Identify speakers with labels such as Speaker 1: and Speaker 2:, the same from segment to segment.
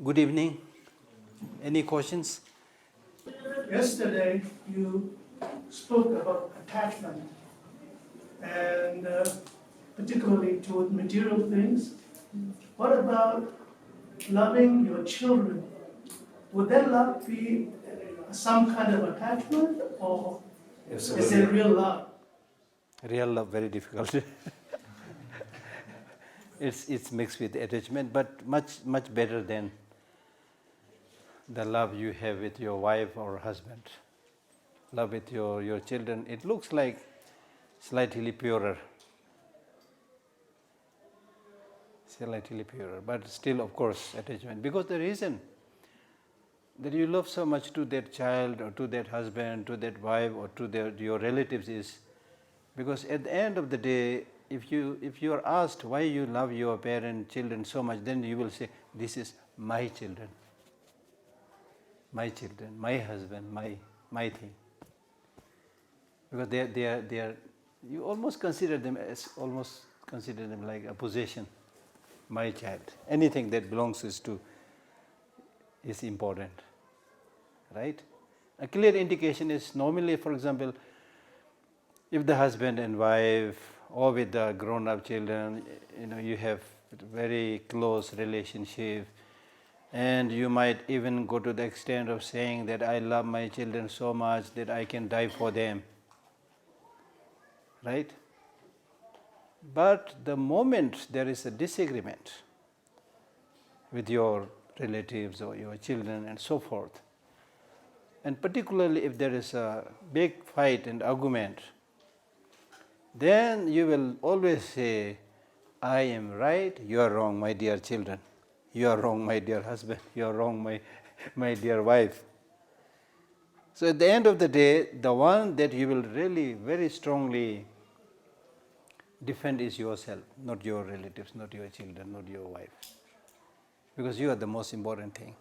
Speaker 1: Good evening. Any questions?
Speaker 2: Yesterday, you spoke about attachment, and particularly toward material things. What about loving your children? Would that love be some kind of attachment, or is it real love?
Speaker 1: Real love, very difficult. It's mixed with attachment, but much better than the love you have with your wife or husband. Love with your children, it looks like slightly purer. Slightly purer, but still, of course, attachment. Because the reason that you love so much to that child or to that husband, to that wife or to your relatives is because at the end of the day, if you are asked why you love your parent, children so much, then you will say, this is my children, my husband, my thing. Because they are you almost consider them like a possession. My child, anything that belongs to is important, right? A clear indication is normally, for example, if the husband and wife or with the grown-up children, you have very close relationship, and you might even go to the extent of saying that I love my children so much that I can die for them, right? But the moment there is a disagreement with your relatives or your children and so forth, and particularly if there is a big fight and argument, then you will always say, I am right, you are wrong, my dear children. You are wrong, my dear husband. You are wrong, my dear wife. So at the end of the day, the one that you will really very strongly defend is yourself, not your relatives, not your children, not your wife. Because you are the most important thing.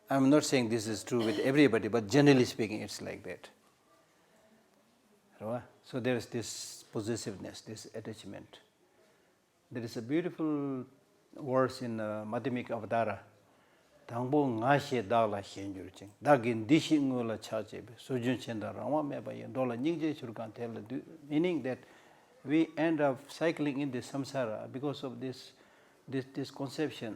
Speaker 1: I'm not saying this is true with everybody, but generally speaking, it's like that. So there is this possessiveness, this attachment. There is a beautiful verse in Madhyamika Avadara. Thangbo ngashe dala shenjurching. Dagin dishingola chachebe. Sujun chenda rama meba yendola nyingje churkan tela. Meaning that we end up cycling in this samsara because of this conception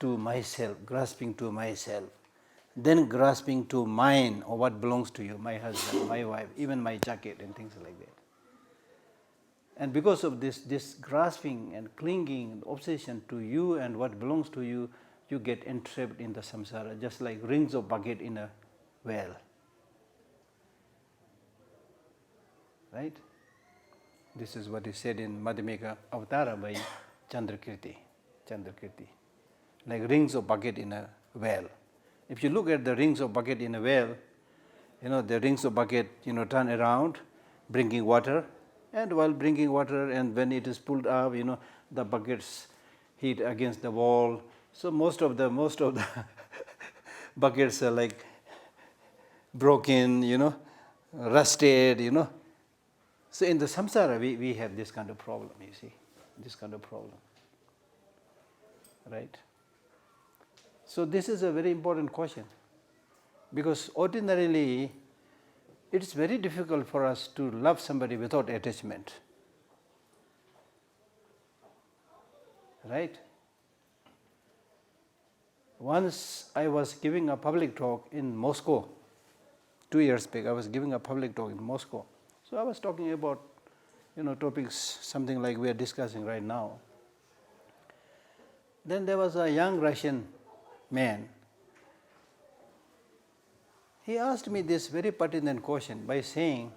Speaker 1: to myself, grasping to myself, then grasping to mine or what belongs to you, my husband, my wife, even my jacket and things like that. And because of this grasping and clinging and obsession to you and what belongs to you, you get entrapped in the samsara, just like rings of bucket in a well. Right? This is what is said in Madhyamika Avatara by Chandrakirti. Like rings of bucket in a well. If you look at the rings of bucket in a well, the rings of bucket, turn around, bringing water, and while bringing water, and when it is pulled up, the buckets hit against the wall. So most of the buckets are like broken, rusted, So in the samsara, we have this kind of problem, you see, this kind of problem, right? So this is a very important question, because ordinarily it's very difficult for us to love somebody without attachment, right? Once I was giving a public talk in Moscow, 2 years back, I was giving a public talk in Moscow. So I was talking about, topics, something like we are discussing right now. Then there was a young Russian man. He asked me this very pertinent question by saying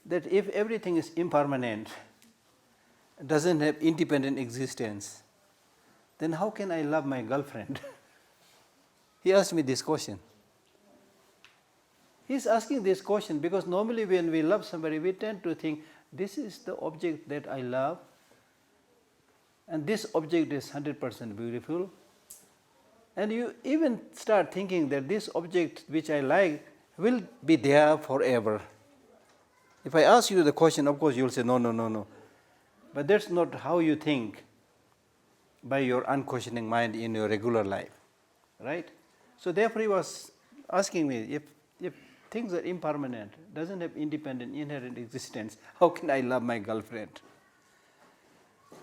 Speaker 1: that if everything is impermanent, doesn't have independent existence, then how can I love my girlfriend? He asked me this question. He's asking this question because normally when we love somebody, we tend to think, this is the object that I love, and this object is 100% beautiful. And you even start thinking that this object which I like will be there forever. If I ask you the question, of course you will say, no. But that's not how you think by your unquestioning mind in your regular life, right? So therefore he was asking me, if things are impermanent, doesn't have independent, inherent existence, how can I love my girlfriend?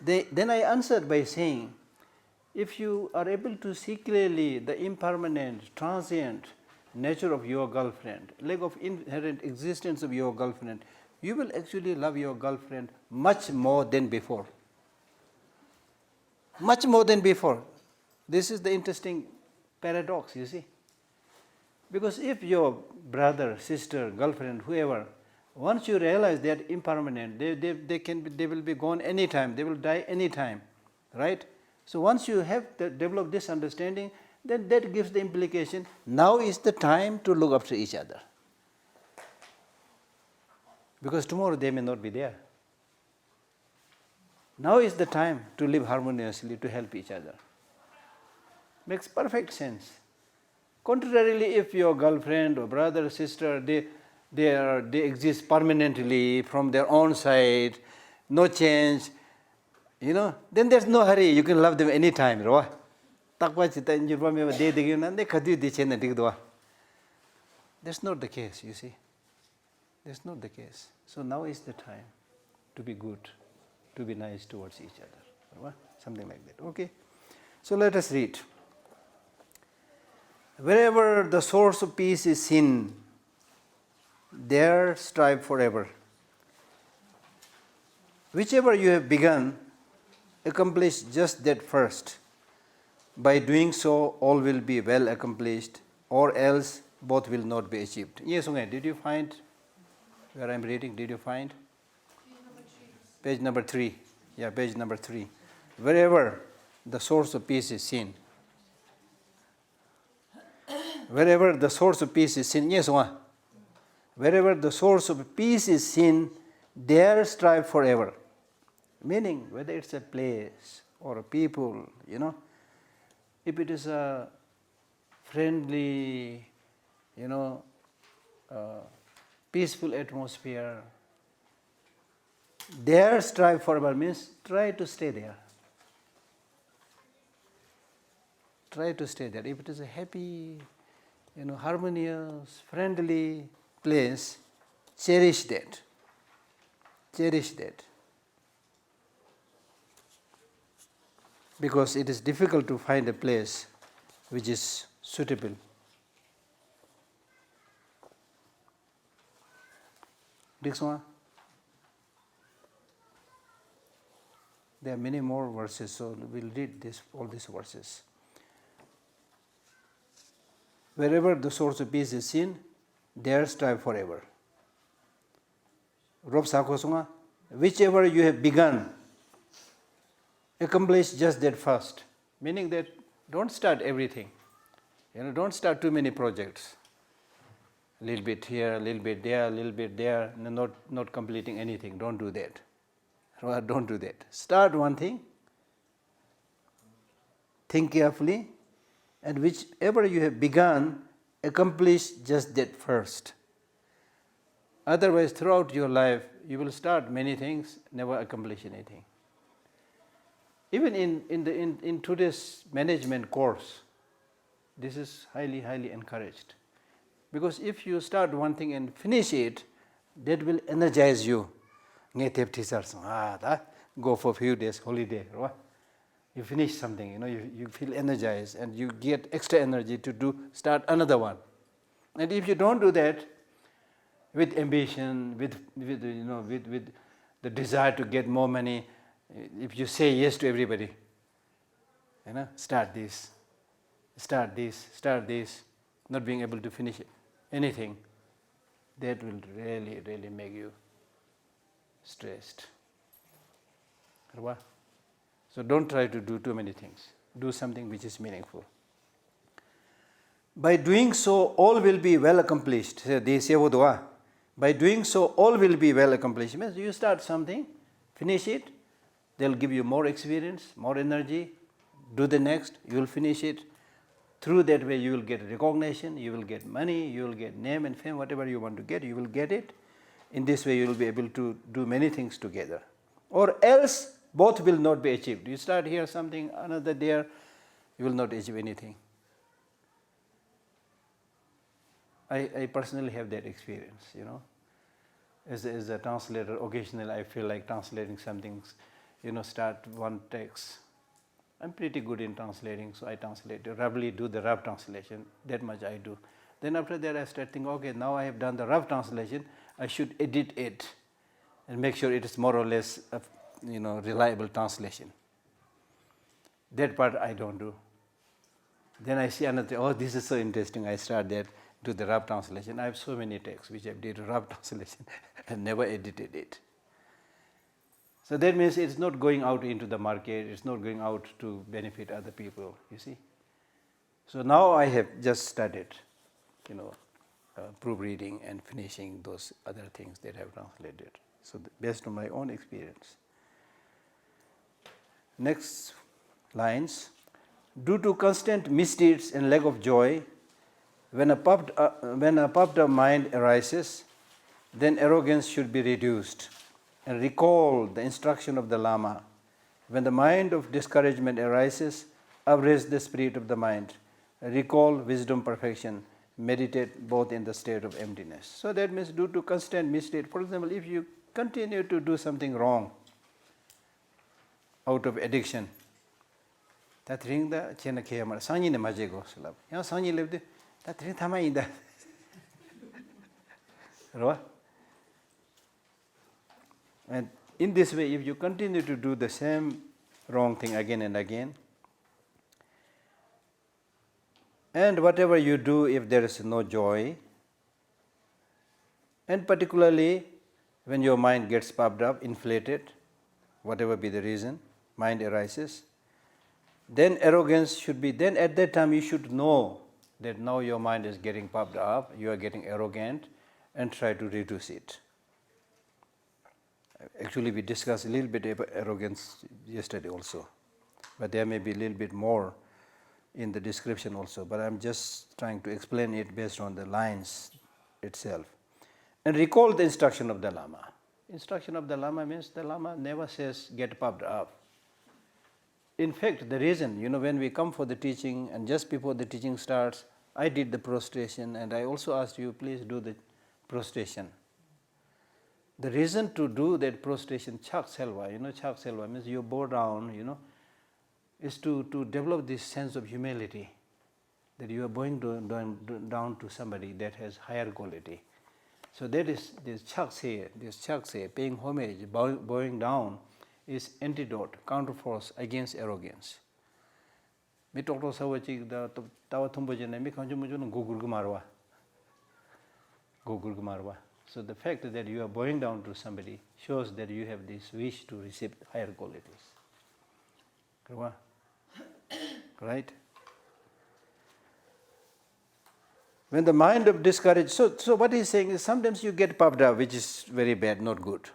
Speaker 1: Then I answered by saying, if you are able to see clearly the impermanent, transient nature of your girlfriend, lack of inherent existence of your girlfriend, you will actually love your girlfriend much more than before. Much more than before. This is the interesting paradox, you see. Because if your brother, sister, girlfriend, whoever, once you realize they are impermanent, they will be gone anytime, they will die anytime, right? So once you have developed this understanding, then that gives the implication, now is the time to look after each other. Because tomorrow they may not be there. Now is the time to live harmoniously, to help each other. Makes perfect sense. Contrarily, if your girlfriend or brother or sister, they exist permanently from their own side, no change, then there's no hurry. You can love them anytime. That's not the case, you see. That's not the case. So now is the time to be good, to be nice towards each other. Something like that. Okay. So let us read. Wherever the source of peace is seen, there strive forever. Whichever you have begun, accomplish just that first. By doing so, all will be well accomplished, or else both will not be achieved. Yes, okay. Did you find where I'm reading? Did you find? Page number 3. Yeah, page number 3. Wherever the source of peace is seen. Wherever the source of peace is seen. Yes, one. Wherever the source of peace is seen, there strive forever. Meaning, whether it's a place or a people, if it is a friendly, peaceful atmosphere, there strive forever means try to stay there. Try to stay there. If it is a happy, harmonious, friendly place, cherish that. Cherish that. Because it is difficult to find a place which is suitable. Next one. There are many more verses, so we'll read all these verses. Wherever the source of peace is seen, there strive forever. Whichever you have begun, accomplish just that first. Meaning that don't start everything. Don't start too many projects. A little bit here, a little bit there, not completing anything. Don't do that. Don't do that. Start one thing, think carefully, and whichever you have begun, accomplish just that first. Otherwise, throughout your life, you will start many things, never accomplish anything. Even in today's management course, this is highly, highly encouraged. Because if you start one thing and finish it, that will energize you. Go for a few days holiday. You finish something, you feel energized and you get extra energy to start another one. And if you don't do that, with ambition, with the desire to get more money, if you say yes to everybody, start this, not being able to finish anything, that will really, really make you stressed. So don't try to do too many things. Do something which is meaningful. By doing so, all will be well accomplished. By doing so, all will be well accomplished. Means you start something, finish it, they'll give you more experience, more energy. Do the next, you will finish it. Through that way, you will get recognition, you will get money, you will get name and fame, whatever you want to get, you will get it. In this way, you will be able to do many things together. Or else both will not be achieved. You start here something, another there, you will not achieve anything. I personally have that experience, As a translator, occasionally I feel like translating something, start one text. I'm pretty good in translating, so I translate. Roughly do the rough translation, that much I do. Then after that I start thinking, okay, now I have done the rough translation, I should edit it and make sure it is more or less a reliable translation. That part I don't do. Then I see another, oh, this is so interesting, I start that, do the rough translation. I have so many texts which I did rough translation and never edited it. So that means it's not going out into the market, it's not going out to benefit other people, you see. So now I have just started, proofreading and finishing those other things that I have translated. So based on my own experience. Next lines. Due to constant misdeeds and lack of joy, when a puffed up mind arises, then arrogance should be reduced. And recall the instruction of the Lama. When the mind of discouragement arises, upraise the spirit of the mind. Recall wisdom perfection. Meditate both in the state of emptiness. So that means due to constant misdeed. For example, if you continue to do something wrong out of addiction, that ring the chena kiyamar Sanji ne maje go slab. Ya Sanji lived that ring thama ida. Right? And in this way, if you continue to do the same wrong thing again and again, and whatever you do, if there is no joy, and particularly when your mind gets puffed up, inflated, whatever be the reason, mind arises, then arrogance should be, then at that time you should know that now your mind is getting puffed up, you are getting arrogant, and try to reduce it. Actually, we discussed a little bit about arrogance yesterday also, but there may be a little bit more in the description also, but I'm just trying to explain it based on the lines itself. And recall the instruction of the Lama. Instruction of the Lama means the Lama never says get puffed up. In fact, the reason, when we come for the teaching and just before the teaching starts, I did the prostration and I also asked you, please do the prostration. The reason to do that prostration, chak selva, chak selva means you bow down, is to develop this sense of humility, that you are bowing down to somebody that has higher quality. So that is this chakse, paying homage, bowing down, is antidote, counterforce against arrogance. Mi tokto sawachik da tawa thumbojana mi kanjumujun gugurgumarwa. So the fact that you are bowing down to somebody shows that you have this wish to receive higher qualities. Right? When the mind of discourage, so what he's saying is sometimes you get puffed up, which is very bad, not good.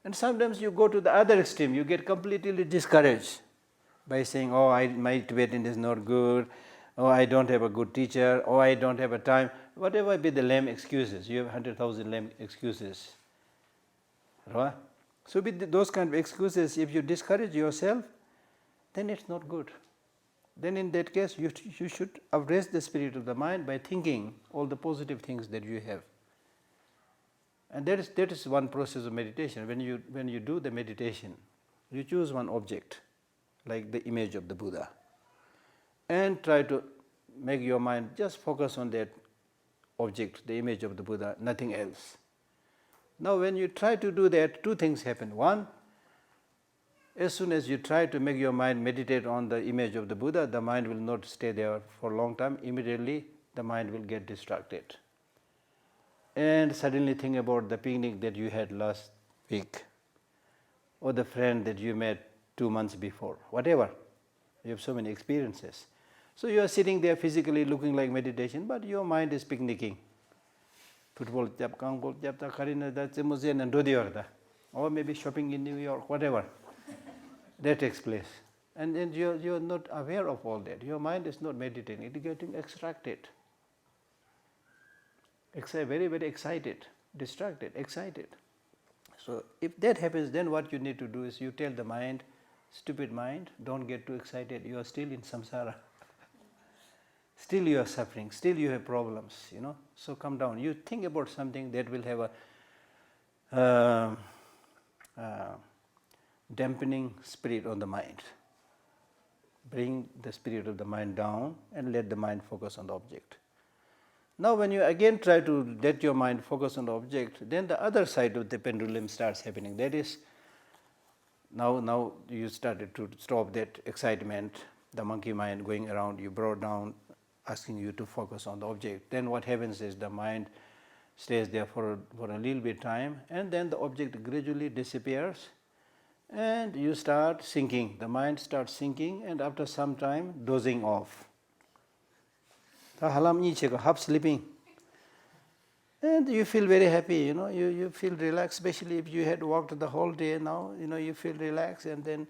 Speaker 1: And sometimes you go to the other extreme, you get completely discouraged by saying, oh, my Tibetan is not good, oh, I don't have a good teacher, oh, I don't have a time, whatever be the lame excuses. You have 100,000 lame excuses. Right? So with those kind of excuses, if you discourage yourself, then it's not good. Then in that case, you should upraise the spirit of the mind by thinking all the positive things that you have. And that is one process of meditation. When you do the meditation, you choose one object, like the image of the Buddha, and try to make your mind just focus on that object, the image of the Buddha, nothing else. Now when you try to do that, two things happen. One, as soon as you try to make your mind meditate on the image of the Buddha, the mind will not stay there for a long time. Immediately the mind will get distracted and suddenly think about the picnic that you had last week, or the friend that you met 2 months before, whatever. You have so many experiences. So you are sitting there physically looking like meditation, but your mind is picnicking. Football, or maybe shopping in New York, whatever. That takes place. And then you are not aware of all that. Your mind is not meditating, it is getting extracted. Very, very excited, distracted, excited. So if that happens, then what you need to do is you tell the mind, stupid mind, don't get too excited, you are still in samsara. Still you are suffering, still you have problems, So come down. You think about something that will have a dampening spirit on the mind. Bring the spirit of the mind down and let the mind focus on the object. Now when you again try to let your mind focus on the object, then the other side of the pendulum starts happening. That is, now you started to stop that excitement, the monkey mind going around, you brought down, asking you to focus on the object. Then what happens is the mind stays there for a little bit time, and then the object gradually disappears, and you start sinking. The mind starts sinking, and after some time, dozing off. Half sleeping. And you feel very happy, you feel relaxed, especially if you had walked the whole day now, you feel relaxed, and then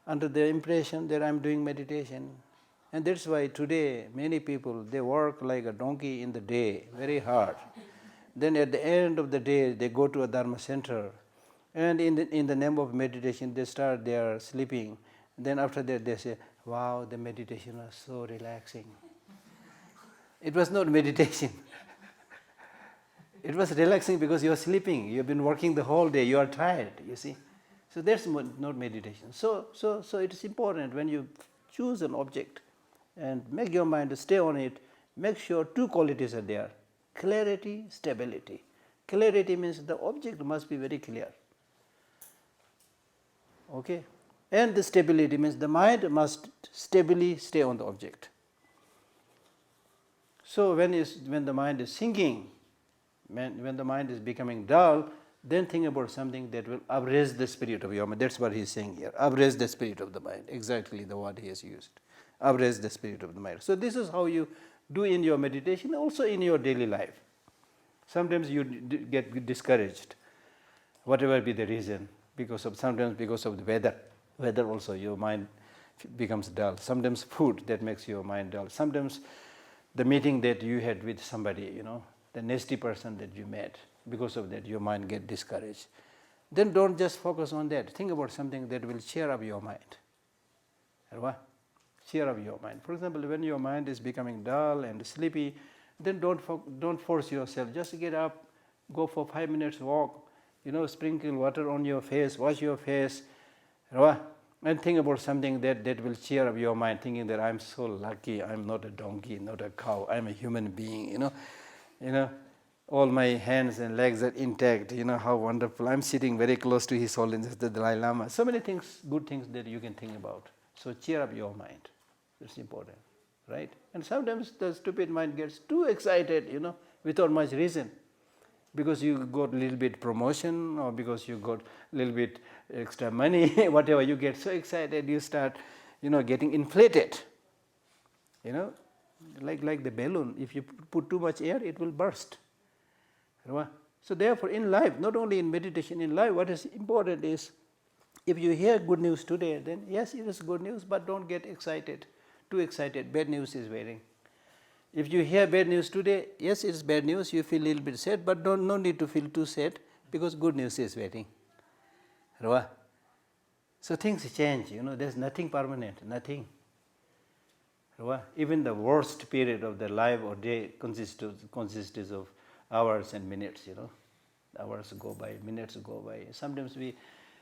Speaker 1: under the impression that I'm doing meditation. And that's why today many people, they work like a donkey in the day, very hard. Then at the end of the day, they go to a Dharma center, and in the name of meditation, they start their sleeping. Then after that, they say, wow, the meditation was so relaxing. It was not meditation. It was relaxing because you are sleeping. You have been working the whole day. You are tired, you see. So that's not meditation. So it is important when you choose an object and make your mind to stay on it, make sure two qualities are there. Clarity, stability. Clarity means the object must be very clear. Okay? And the stability means the mind must stably stay on the object. So when the mind is sinking, when the mind is becoming dull, then think about something that will upraise the spirit of your mind. That's what he is saying here. Upraise the spirit of the mind. Exactly the word he has used. Upraise the spirit of the mind. So this is how you do in your meditation, also in your daily life. Sometimes you get discouraged, whatever be the reason, sometimes because of the weather. Weather also, your mind becomes dull. Sometimes food that makes your mind dull. Sometimes the meeting that you had with somebody, the nasty person that you met, because of that your mind gets discouraged. Then don't just focus on that. Think about something that will cheer up your mind. Cheer up your mind. For example, when your mind is becoming dull and sleepy, then don't force yourself. Just get up, go for 5 minutes walk, sprinkle water on your face, wash your face, and think about something that will cheer up your mind, thinking that I'm so lucky, I'm not a donkey, not a cow, I'm a human being, all my hands and legs are intact, how wonderful. I'm sitting very close to His Holiness the Dalai Lama. So many things, good things that you can think about. So cheer up your mind. It's important, right? And sometimes the stupid mind gets too excited, without much reason. Because you got a little bit promotion, or because you got a little bit extra money, whatever, you get so excited, you start, getting inflated. Like the balloon, if you put too much air, it will burst. So therefore in life, not only in meditation, in life, what is important is, if you hear good news today, then yes, it is good news, but don't get excited, too excited. Bad news is waiting. If you hear bad news today, yes, it is bad news, you feel a little bit sad, but no need to feel too sad, because good news is waiting. So things change, there's nothing permanent, nothing. Even the worst period of the life or day consists of hours and minutes, Hours go by, minutes go by. Sometimes we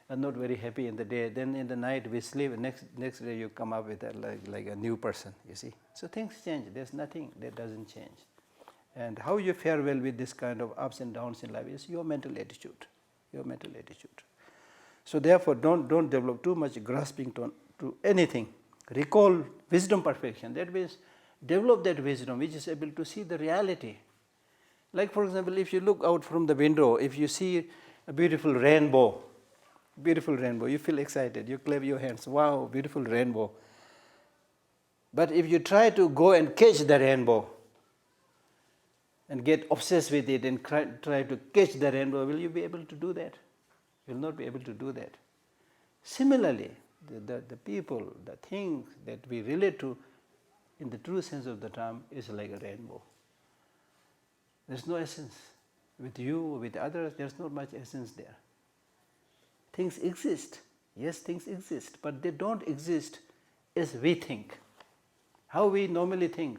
Speaker 1: are not very happy in the day, then in the night we sleep, and next day you come up with like a new person, you see. So things change, there's nothing that doesn't change. And how you fare well with this kind of ups and downs in life is your mental attitude, So therefore don't develop too much grasping to anything. Recall wisdom perfection, that means develop that wisdom which is able to see the reality. Like for example, if you look out from the window, if you see a beautiful rainbow, you feel excited, you clap your hands, wow, beautiful rainbow. But if you try to go and catch the rainbow and get obsessed with it and try to catch the rainbow, will you be able to do that? You will not be able to do that. Similarly, the people, the things that we relate to in the true sense of the term is like a rainbow. There's no essence. With you, with others, there's not much essence there. things exist. Yes, things exist, but they don't exist as we think. How we normally think.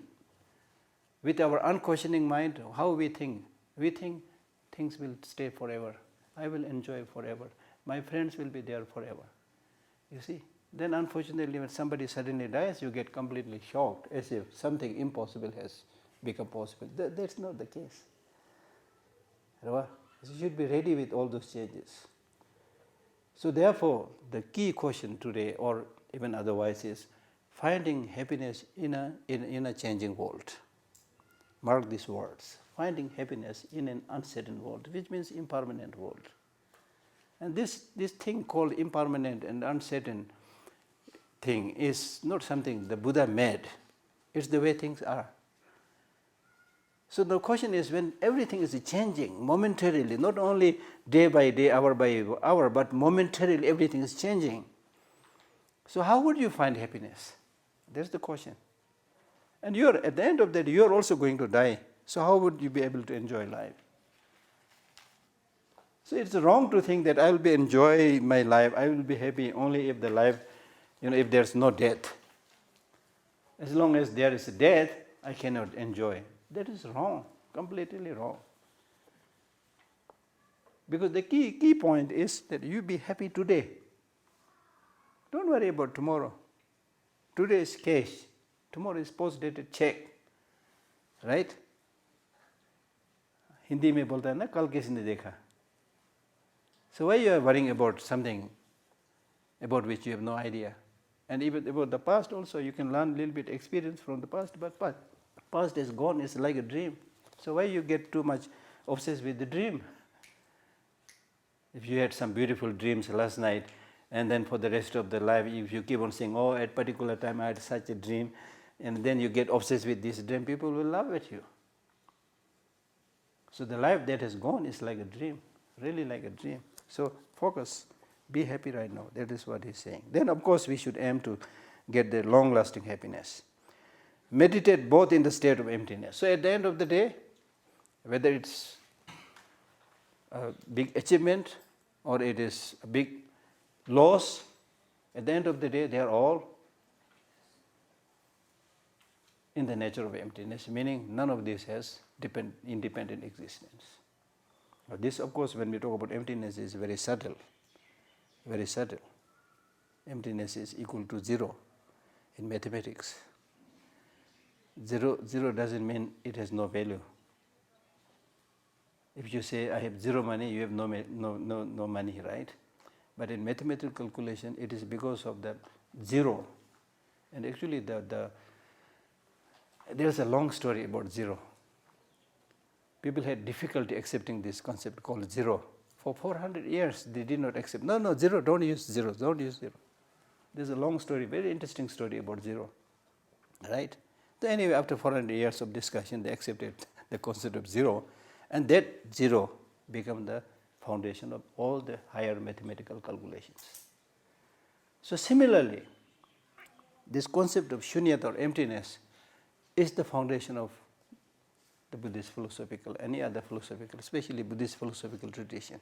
Speaker 1: With our unquestioning mind, how we think. We think things will stay forever. I will enjoy forever. My friends will be there forever. You see? Then unfortunately when somebody suddenly dies, you get completely shocked as if something impossible has become possible. That's not the case. You should be ready with all those changes. So therefore, the key question today, or even otherwise, is finding happiness in a changing world. Mark these words. Finding happiness in an uncertain world, which means impermanent world. And this thing called impermanent and uncertain thing is not something the Buddha made. It's the way things are. So the question is, when everything is changing momentarily, not only day by day, hour by hour, but momentarily everything is changing. So how would you find happiness? That's the question. And at the end of that, you are also going to die. So how would you be able to enjoy life? So it's wrong to think that I will enjoy my life, I will be happy only if the life, if there's no death. As long as there is a death, I cannot enjoy. That is wrong, completely wrong. Because the key point is that you be happy today. Don't worry about tomorrow. Today is cash. Tomorrow is post-dated check. Right? Hindi में बोलता है ना, कल किसी ने देखा. So why you are worrying about something about which you have no idea? And even about the past also, you can learn a little bit experience from the past, but past is gone, it's like a dream. So why you get too much obsessed with the dream? If you had some beautiful dreams last night, and then for the rest of the life, if you keep on saying, oh, at particular time I had such a dream, and then you get obsessed with this dream, people will laugh at you. So the life that has gone is like a dream, really like a dream. So focus, be happy right now. That is what he's saying. Then of course we should aim to get the long-lasting happiness. Meditate both in the state of emptiness. So at the end of the day, whether it's a big achievement or it is a big loss, at the end of the day they are all in the nature of emptiness, meaning none of this has independent existence. Now this, of course, when we talk about emptiness, is very subtle, very subtle. Emptiness is equal to zero in mathematics. Zero doesn't mean it has no value. If you say I have zero money, you have no money, right? But in mathematical calculation, it is because of the zero. And actually, there's a long story about zero. People had difficulty accepting this concept called zero. For 400 years, they did not accept. No, zero, don't use zero, don't use zero. There's a long story, very interesting story about zero, right? So anyway, after 400 years of discussion, they accepted the concept of zero, and that zero became the foundation of all the higher mathematical calculations. So similarly, this concept of shunyata or emptiness is the foundation of the Buddhist philosophical, any other philosophical, especially Buddhist philosophical tradition.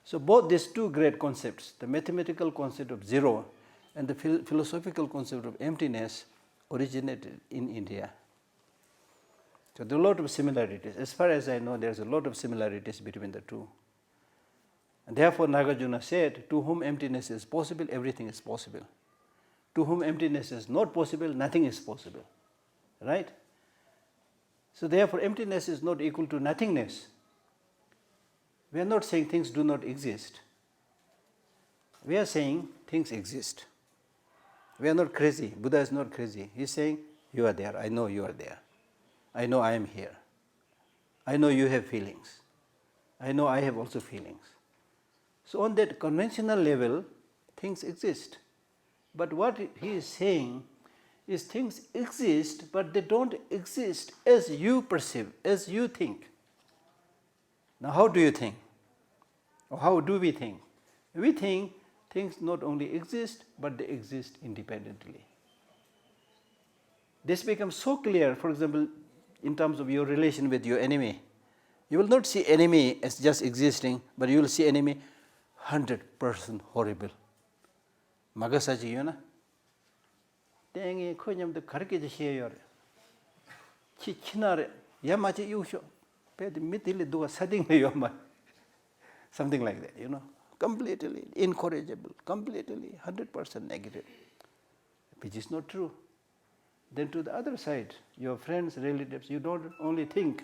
Speaker 1: So both these two great concepts, the mathematical concept of zero and the philosophical concept of emptiness, originated in India. So there are a lot of similarities. As far as I know, there's a lot of similarities between the two. And therefore Nagarjuna said, to whom emptiness is possible, everything is possible. To whom emptiness is not possible, nothing is possible. Right? So therefore emptiness is not equal to nothingness. We are not saying things do not exist. We are saying things exist. We are not crazy. Buddha is not crazy. He is saying, you are there. I know you are there. I know I am here. I know you have feelings. I know I have also feelings. So on that conventional level, things exist. But what he is saying is things exist, but they don't exist as you perceive, as you think. Now how do you think? Or how do we think? We think things not only exist, but they exist independently. This becomes so clear, for example, in terms of your relation with your enemy. You will not see enemy as just existing, but you will see enemy, 100% horrible. Magasaji yuna. Tengi konyam the karke share. Chichinare, Yamachi Yusho, Pet Mitili do a setting yoma. Something like that, completely incorrigible, completely 100% negative, which is not true. Then to the other side, your friends, relatives, you don't only think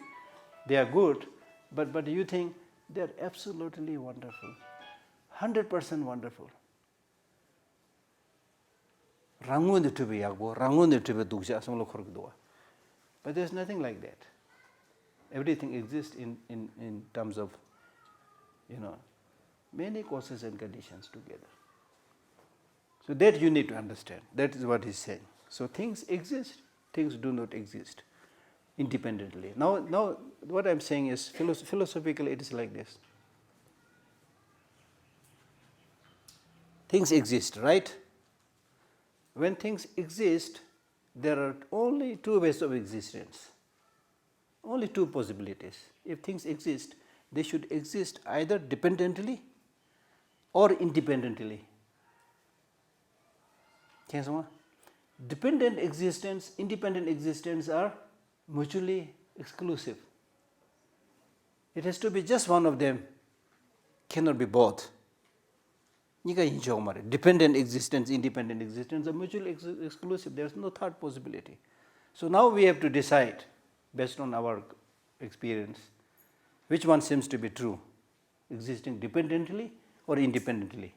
Speaker 1: they are good, but you think they are absolutely wonderful, 100% wonderful. Rangun to be yagbo, rangun to be duksha, some lokorgdua. But there's nothing like that. Everything exists in terms of, many causes and conditions together. So that you need to understand. That is what he's saying. So things exist, things do not exist independently. Now what I'm saying is philosophically it is like this. Things exist, right? When things exist, there are only two ways of existence. Only two possibilities. If things exist, they should exist either dependently or independently. Dependent existence, independent existence are mutually exclusive. It has to be just one of them, cannot be both. Dependent existence, independent existence are mutually exclusive. There is no third possibility. So now we have to decide, based on our experience, which one seems to be true, existing dependently or independently.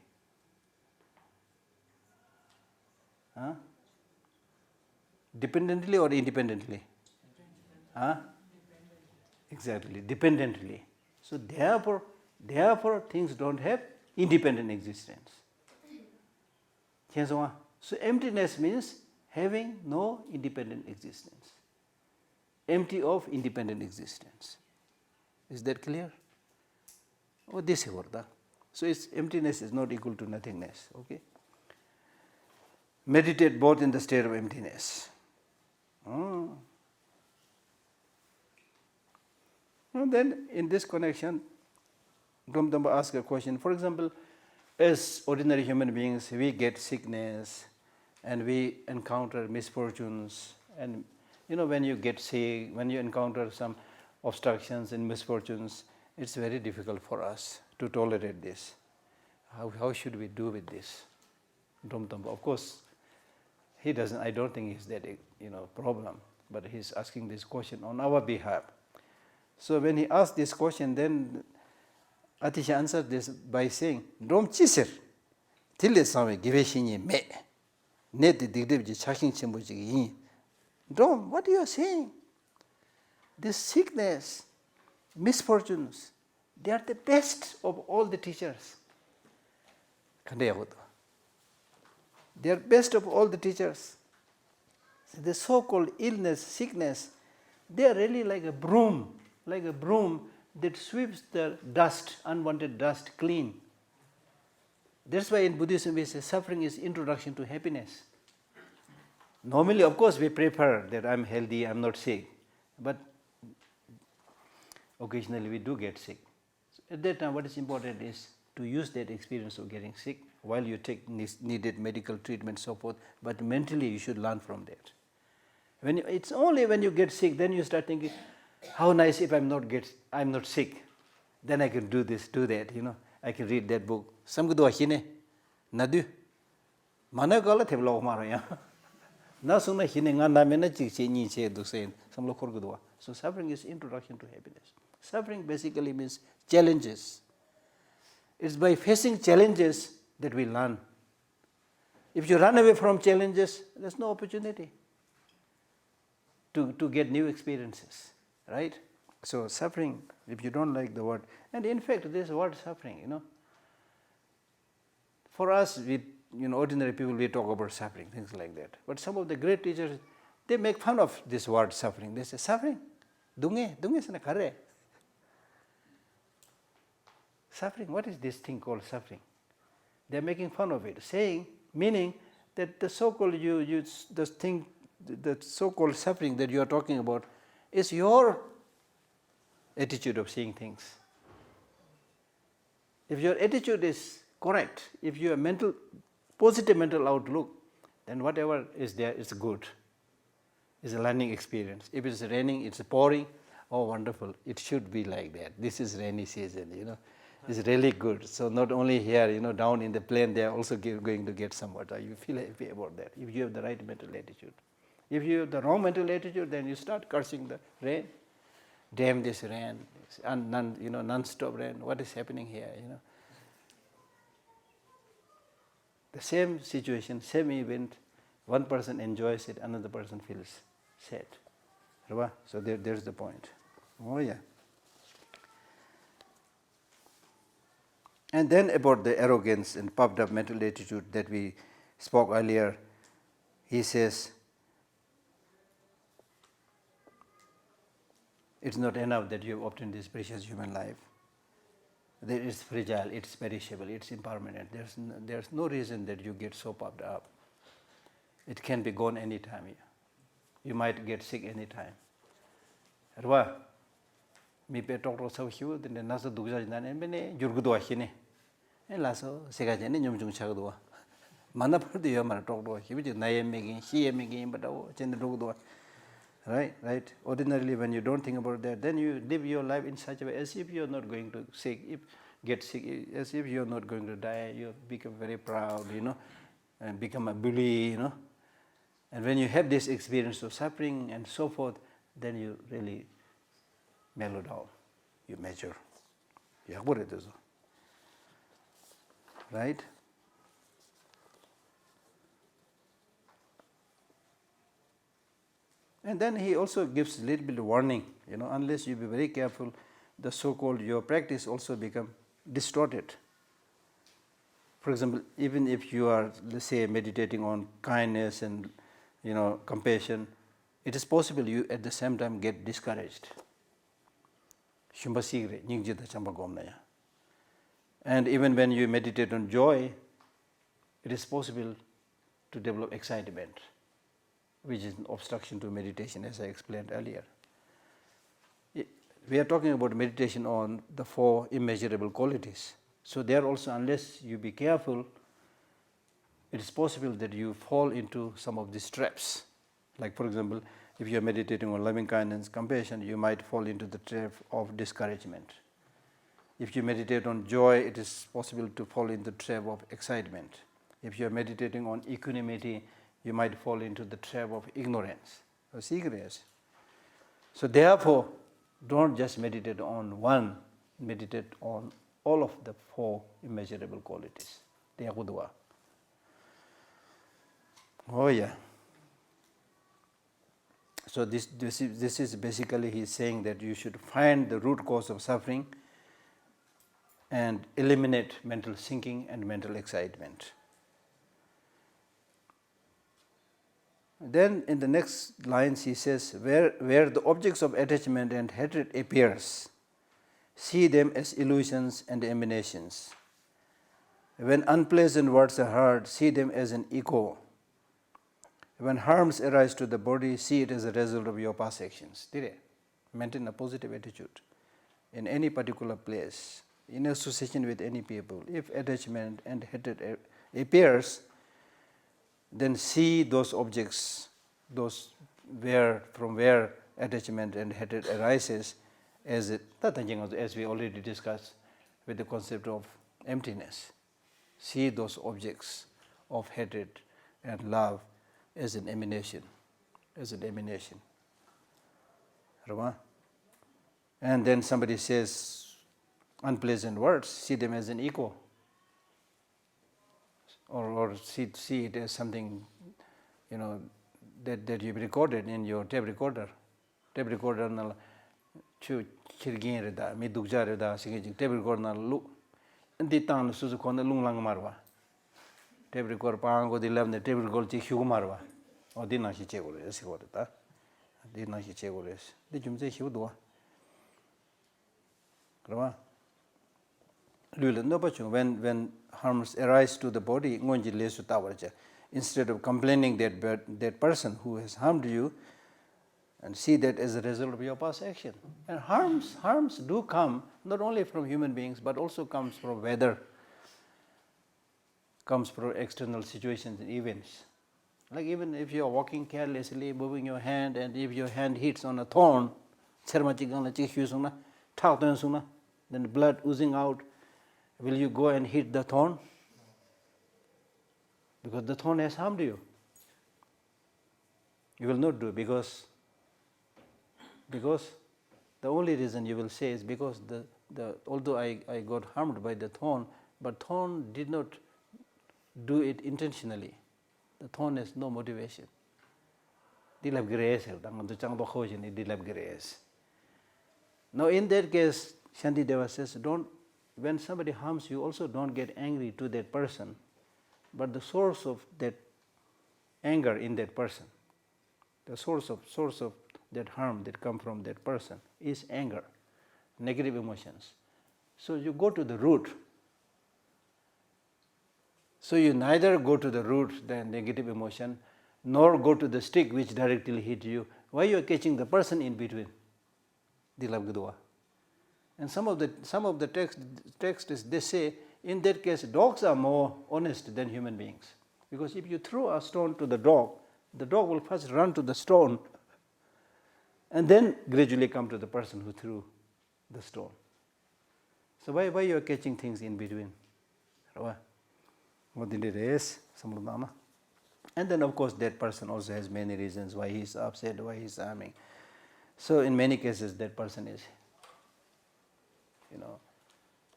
Speaker 1: Dependently or independently? Exactly, dependently. So therefore things don't have independent existence. So emptiness means having no independent existence. Empty of independent existence. Is that clear? Oh, this is what. So emptiness is not equal to nothingness. Okay. Meditate both in the state of emptiness. And then in this connection, Dhamma asks a question. For example, as ordinary human beings, we get sickness and we encounter misfortunes. And when you get sick, when you encounter some obstructions and misfortunes, it's very difficult for us to tolerate this. How should we do with this? Dhamma, of course, he doesn't. I don't think he's that problem, but he's asking this question on our behalf. So when he asked this question, then Atisha answered this by saying, "Dom chisir, tille same giveshini me, net the digdebji chaking chembuji yin. Dom, what are you saying? This sickness, misfortunes, they are the best of all the teachers. They are best of all the teachers. The so-called illness, sickness, they are really like a broom that sweeps the dust, unwanted dust, clean. That's why in Buddhism we say suffering is introduction to happiness. Normally, of course, we prefer that I'm healthy, I'm not sick. But occasionally we do get sick. So at that time, what is important is to use that experience of getting sick while you take needed medical treatment, so forth. But mentally, you should learn from that. It's only when you get sick, then you start thinking, how nice if I'm not sick. Then I can do this, do that, I can read that book. Some good wahine, nadu. Managala teblo maraya. Nasuna hininga namena chichi ni che do say some local good. So suffering is introduction to happiness. Suffering basically means challenges. It's by facing challenges that we learn. If you run away from challenges, there's no opportunity to get new experiences, right? So suffering, if you don't like the word, and in fact this word suffering, for us, ordinary people, we talk about suffering, things like that. But some of the great teachers, they make fun of this word suffering. They say, suffering? Dunge sana kare. Suffering, what is this thing called suffering? They're making fun of it, meaning that the so-called the so-called suffering that you are talking about is your attitude of seeing things. If your attitude is correct, if you have positive mental outlook, then whatever is there is good. It's a learning experience. If it's raining, it's pouring, oh wonderful, it should be like that. This is rainy season, It's really good. So not only here, down in the plain, they are also going to get some water. You feel happy about that if you have the right mental attitude. If you have the wrong mental attitude, then you start cursing the rain. Damn this rain, non-stop rain. What is happening here? The same situation, same event, one person enjoys it, another person feels sad. So there's the point. Oh yeah. And then about the arrogance and puffed up mental attitude that we spoke earlier, he says, it's not enough that you have obtained this precious human life. It is fragile, it's perishable, it's impermanent. There's no reason that you get so puffed up. It can be gone anytime. You might get sick anytime. Mi pe tok tok sau hiu den na sa dugja jina ne bene jurgu do hine e la so sega jene nyum chung chag do mana par de yamar tok do hiu ji na yem megin hi yem megin but chen do do right ordinarily when you don't think about that, then you live your life in such a way as if you're not going to get sick, as if you're not going to die. You become very proud, and become a bully, and when you have this experience of suffering and so forth, then you really mellow down, you mature. Right? And then he also gives a little bit of warning, unless you be very careful, the so-called your practice also become distorted. For example, even if you are, let's say, meditating on kindness and compassion, it is possible you at the same time get discouraged. And even when you meditate on joy, it is possible to develop excitement, which is an obstruction to meditation, as I explained earlier. We are talking about meditation on the 4 immeasurable qualities. So there also, unless you be careful, it is possible that you fall into some of these traps. Like, for example, if you are meditating on loving kindness, compassion, you might fall into the trap of discouragement. If you meditate on joy, it is possible to fall into the trap of excitement. If you are meditating on equanimity, you might fall into the trap of ignorance or ignorance. So therefore, don't just meditate on one, meditate on all of the 4 immeasurable qualities. They are Boudoir. Oh yeah. So this is basically he is saying that you should find the root cause of suffering and eliminate mental sinking and mental excitement. Then in the next lines he says, where the objects of attachment and hatred appears, see them as illusions and emanations. When unpleasant words are heard, see them as an echo. When harms arise to the body, see it as a result of your past actions. Maintain a positive attitude in any particular place, in association with any people. If attachment and hatred appears, then see those objects, from where attachment and hatred arises, as we already discussed with the concept of emptiness. See those objects of hatred and love as an emanation, And then somebody says unpleasant words, see them as an echo. Or see it as something, that you've recorded in your tape recorder. Tape recorder na chu chirgin reda, mi dukja reda, tape recorder na lu, ndi tan suzu kona lung lang marwa. Tape recorder paango di lamne tape recorder chi hiu marwa. O di na shi che gole, esi gole ta. Di na shi che gole esi. Di jumze hiu duwa. Rwa. When harms arise to the body, instead of complaining that person who has harmed you, and see that as a result of your past action. And harms do come not only from human beings but also comes from weather, comes from external situations and events. Like even if you are walking carelessly, moving your hand, and if your hand hits on a thorn, then the blood oozing out, will you go and hit the thorn? Because the thorn has harmed you. You will not do, because the only reason you will say is because although I got harmed by the thorn, but thorn did not do it intentionally. The thorn has no motivation. Deal of grace, deal of grace. Now in that case, Shantideva says, when somebody harms you, also don't get angry to that person, but the source of that anger in that person, the source of that harm that come from that person is anger, negative emotions. So you go to the root. So you neither go to the root, the negative emotion, nor go to the stick which directly hit you. Why you are catching the person in between? Dilabgudwa. And some of the texts they say, in that case, dogs are more honest than human beings. Because if you throw a stone to the dog will first run to the stone and then gradually come to the person who threw the stone. So why you are catching things in between? And then of course that person also has many reasons why he is upset, why he is harming. So in many cases that person is,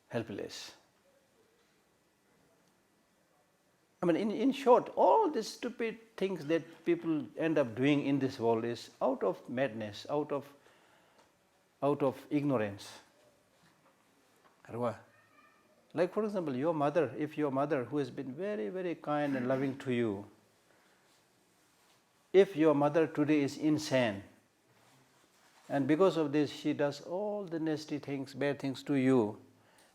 Speaker 1: helpless. I mean, in short, all these stupid things that people end up doing in this world is out of madness, out of ignorance. Like for example, if your mother who has been very, very kind and loving to you, if your mother today is insane, and because of this she does all the nasty things, bad things to you,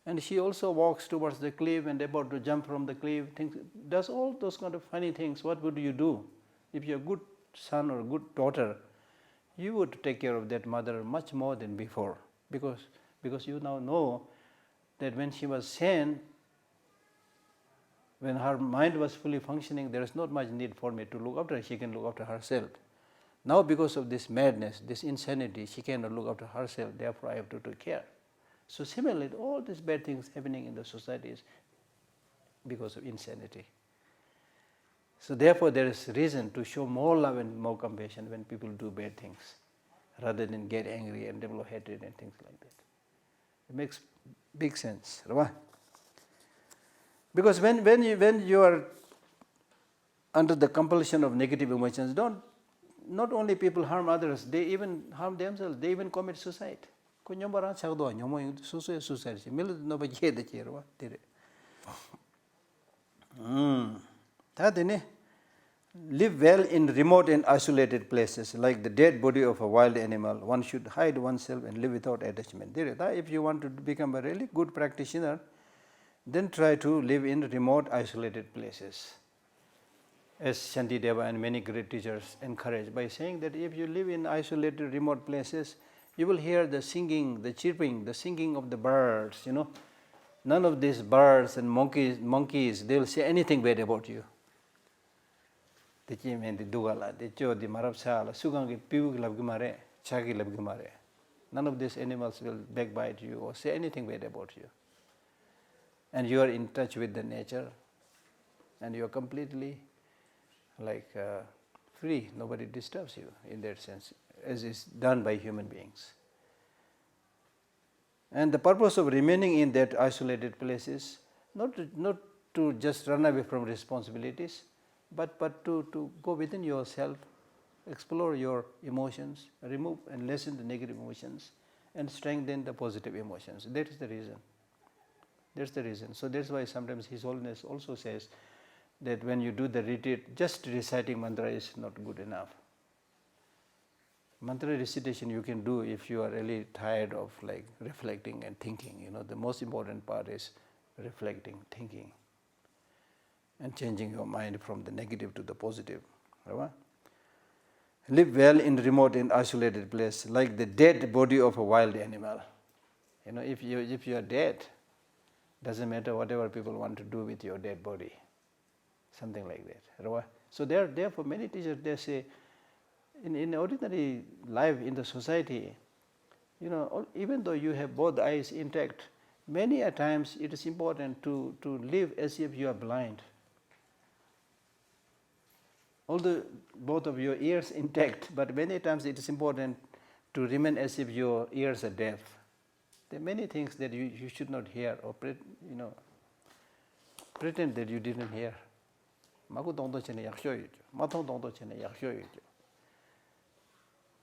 Speaker 1: and she also walks towards the cliff and about to jump from the cliff, does all those kind of funny things, what would you do? If you're a good son or a good daughter, you would take care of that mother much more than before, because you now know that when she was sane, when her mind was fully functioning, there is not much need for me to look after her. She can look after herself. Now because of this madness, this insanity, she cannot look after herself, therefore I have to take care. So similarly, all these bad things happening in the society is because of insanity. So therefore there is reason to show more love and more compassion when people do bad things, rather than get angry and develop hatred and things like that. It makes big sense. Because when you are under the compulsion of negative emotions, not only people harm others, they even harm themselves, they even commit suicide. Live well in remote and isolated places, like the dead body of a wild animal. One should hide oneself and live without attachment. If you want to become a really good practitioner, then try to live in remote, isolated places. As Shantideva and many great teachers encourage by saying that if you live in isolated, remote places, you will hear the singing, the chirping, the singing of the birds. None of these birds and monkeys, they will say anything bad about you. None of these animals will backbite you or say anything bad about you. And you are in touch with the nature, and you are completely free. Nobody disturbs you in that sense, as is done by human beings. And the purpose of remaining in that isolated place is not to just run away from responsibilities, but to go within yourself, explore your emotions, remove and lessen the negative emotions, and strengthen the positive emotions. That is the reason. That's the reason. So that's why sometimes His Holiness also says that when you do the retreat, just reciting mantra is not good enough. Mantra recitation you can do if you are really tired of reflecting and thinking. The most important part is reflecting, thinking, and changing your mind from the negative to the positive. Live well in remote and isolated place, like the dead body of a wild animal. If you are dead, doesn't matter whatever people want to do with your dead body, something like that. So therefore many teachers, they say, in ordinary life in the society, even though you have both eyes intact, many a times it is important to live as if you are blind. Although both of your ears intact, but many times it is important to remain as if your ears are deaf. There are many things that you should not hear or pretend that you didn't hear.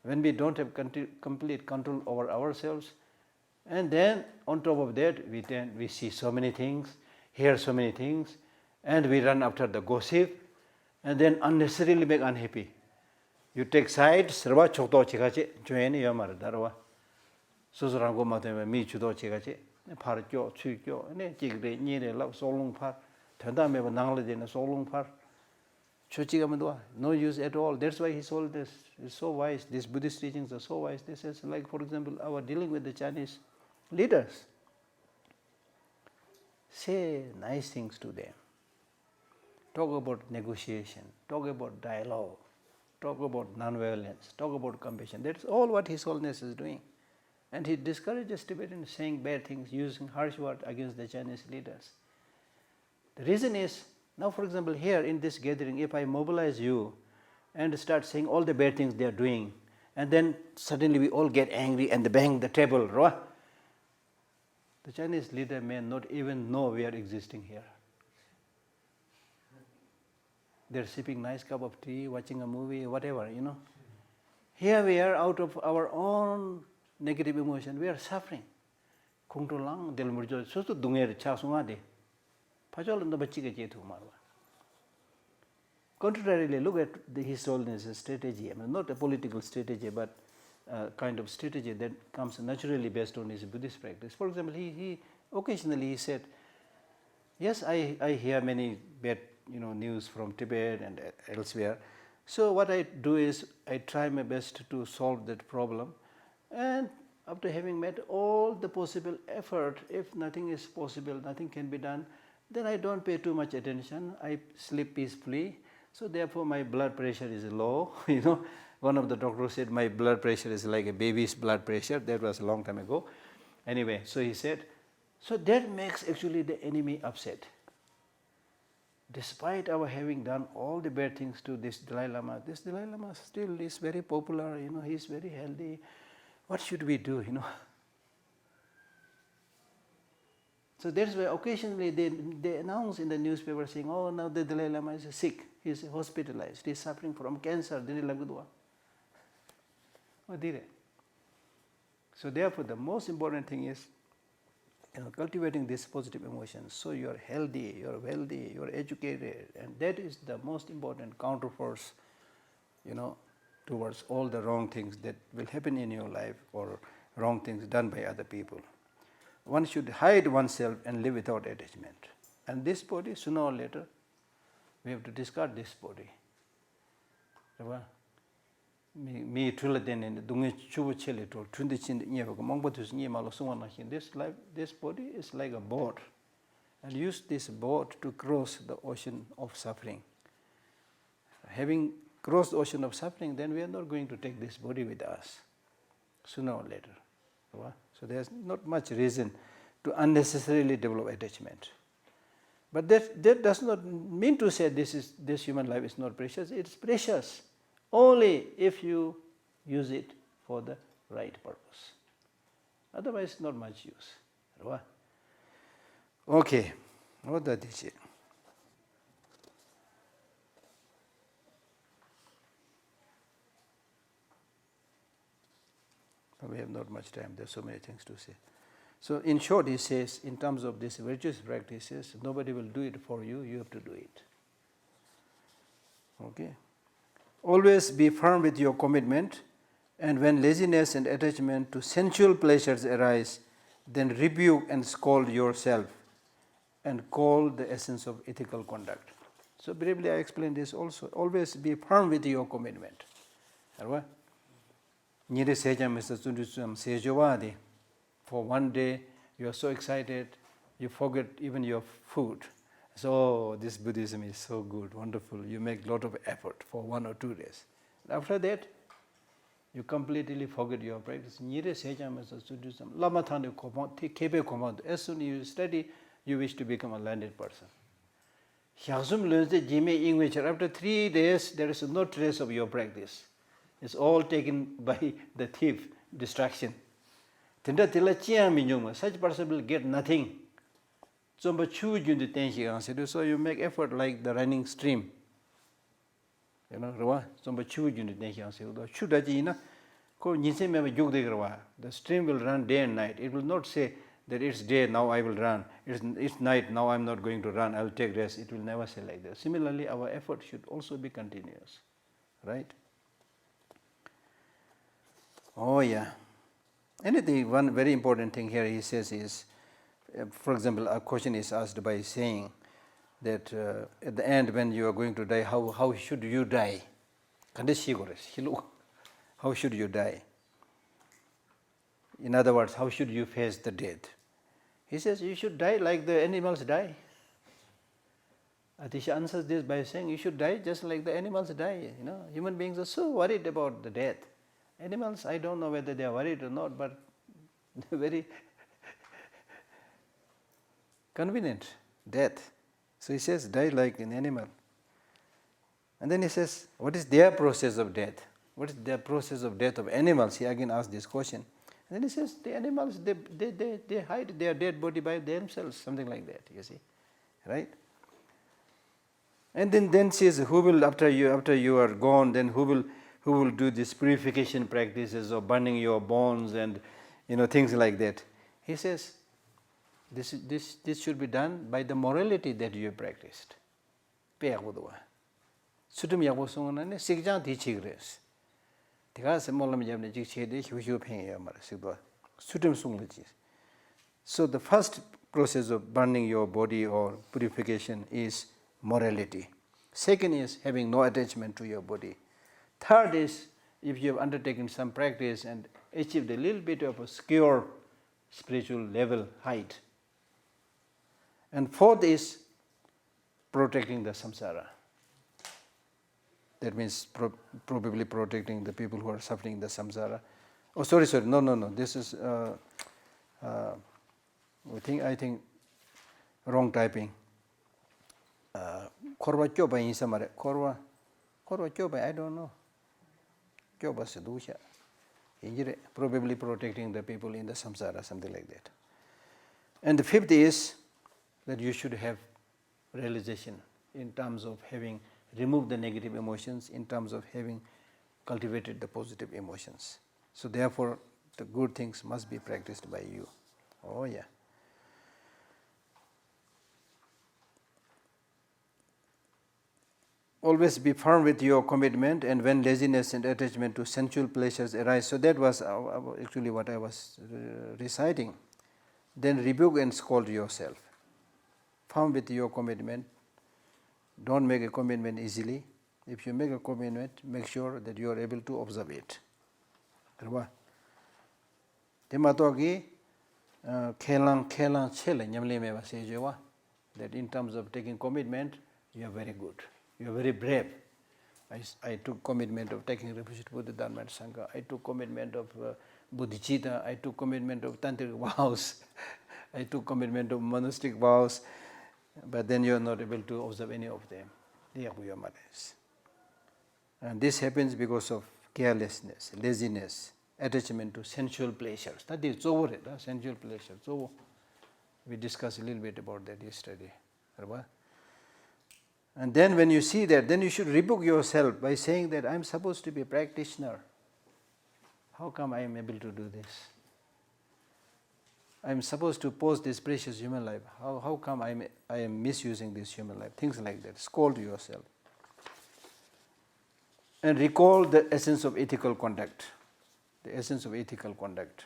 Speaker 1: When we don't have complete control over ourselves, and then on top of that we see so many things, hear so many things, and we run after the gossip, and then unnecessarily make unhappy. You take sides, sarva chokto chigache, joyeni yamar darwa. Susurango mateme mi chudo chigache, parkyo, chukyo, ne chigre, nire, love, solung par, tanda meva nangle in a solung par. No use at all. That's why he told this. It's so wise. These Buddhist teachings are so wise. This is like, for example, our dealing with the Chinese leaders. Say nice things to them. Talk about negotiation. Talk about dialogue. Talk about non-violence. Talk about compassion. That's all what His Holiness is doing. And he discourages Tibetans saying bad things, using harsh words against the Chinese leaders. The reason is, now for example here in this gathering, if I mobilize you and start saying all the bad things they are doing, and then suddenly we all get angry and bang the table, the Chinese leader may not even know we are existing here. They are sipping nice cup of tea, watching a movie, whatever, Here we are, out of our own negative emotion, we are suffering. Contrarily, look at His Holiness' strategy. Not a political strategy, but kind of strategy that comes naturally based on his Buddhist practice. For example, he occasionally said, yes, I hear many bad news from Tibet and elsewhere. So what I do is I try my best to solve that problem, and after having made all the possible effort, if nothing is possible, nothing can be done, then I don't pay too much attention. I sleep peacefully. So therefore my blood pressure is low. One of the doctors said my blood pressure is like a baby's blood pressure. That was a long time ago. Anyway, so he said, so that makes actually the enemy upset. Despite our having done all the bad things to this Dalai Lama still is very popular, he is very healthy. What should we do, So that's why occasionally they announce in the newspaper saying, oh, now the Dalai Lama is sick, he is hospitalized, he is suffering from cancer. So therefore the most important thing is cultivating these positive emotions. So you are healthy, you are wealthy, you are educated, and that is the most important counterforce, towards all the wrong things that will happen in your life or wrong things done by other people. One should hide oneself and live without attachment. And this body, sooner or later, we have to discard this body. This body is like a boat, and use this boat to cross the ocean of suffering. Having crossed the ocean of suffering, then we are not going to take this body with us, sooner or later. So there's not much reason to unnecessarily develop attachment. But that does not mean to say this human life is not precious. It's precious only if you use it for the right purpose. Otherwise, not much use. Okay. What did he say? We have not much time. There are so many things to say. So in short, he says, in terms of these virtuous practices, nobody will do it for you. You have to do it. Okay. Always be firm with your commitment, and when laziness and attachment to sensual pleasures arise, then rebuke and scold yourself and call the essence of ethical conduct. So briefly I explained this also. Always be firm with your commitment. Nyere sejam is sundusam sejawadi. For one day you are so excited, you forget even your food. So this Buddhism is so good, wonderful. You make a lot of effort for 1 or 2 days. After that, you completely forget your practice. Nyere sejam is sundusam. Lama thane kebe komand. As soon as you study, you wish to become a learned person. Hyasum learns the Jime English. After 3 days, there is no trace of your practice. It's all taken by the thief, distraction. Such person will get nothing. So you make effort like the running stream. You know, the stream will run day and night. It will not say that it's day, now I will run. It's night, now I'm not going to run, I will take rest. It will never say like that. Similarly, our effort should also be continuous. Right? Oh yeah. Anything, one very important thing here he says is, for example, a question is asked by saying that at the end when you are going to die, how should you die? How should you die? In other words, how should you face the death? He says you should die like the animals die. Atisha answers this by saying you should die just like the animals die. You know, human beings are so worried about the death. Animals, I don't know whether they are worried or not, but they're very convenient. Death. So he says, die like an animal. And then he says, what is their process of death? What is their process of death of animals? He again asks this question. And then he says, the animals, they hide their dead body by themselves, something like that, you see. Right? And then says, who will, after you are gone, then who will do this purification practices of burning your bones and things like that. He says, this should be done by the morality that you have practiced. Sutum yago songana sikjang di chigres. Tiga se molam jamne jig chede hyu pheng ya mar sigwa. Sutum songla. So the first process of burning your body or purification is morality. Second is having no attachment to your body. Third is if you have undertaken some practice and achieved a little bit of a secure spiritual level height. And fourth is protecting the samsara. That means probably protecting the people who are suffering the samsara. Oh, sorry. No. This is, I think, wrong typing. Korwa kyoba in samare. Korwa kyoba, I don't know. Kyoba sedusha. Probably protecting the people in the samsara, something like that. And the fifth is that you should have realization in terms of having removed the negative emotions, in terms of having cultivated the positive emotions. So therefore, the good things must be practiced by you. Oh yeah. Always be firm with your commitment, and when laziness and attachment to sensual pleasures arise, so that was actually what I was reciting, then rebuke and scold yourself. Firm with your commitment. Don't make a commitment easily. If you make a commitment, make sure that you are able to observe it. That in terms of taking commitment, you are very good. You are very brave. I took commitment of taking refuge to Buddha, Dharma and Sangha. I took commitment of bodhicitta. I took commitment of tantric vows. I took commitment of monastic vows. But then you are not able to observe any of them. And this happens because of carelessness, laziness, attachment to sensual pleasures. That is over it, sensual pleasures. So we discussed a little bit about that yesterday. And then when you see that, then you should rebuke yourself by saying that I am supposed to be a practitioner. How come I am able to do this? I am supposed to possess this precious human life. How come I am misusing this human life? Things like that. Scold yourself. And recall the essence of ethical conduct. The essence of ethical conduct.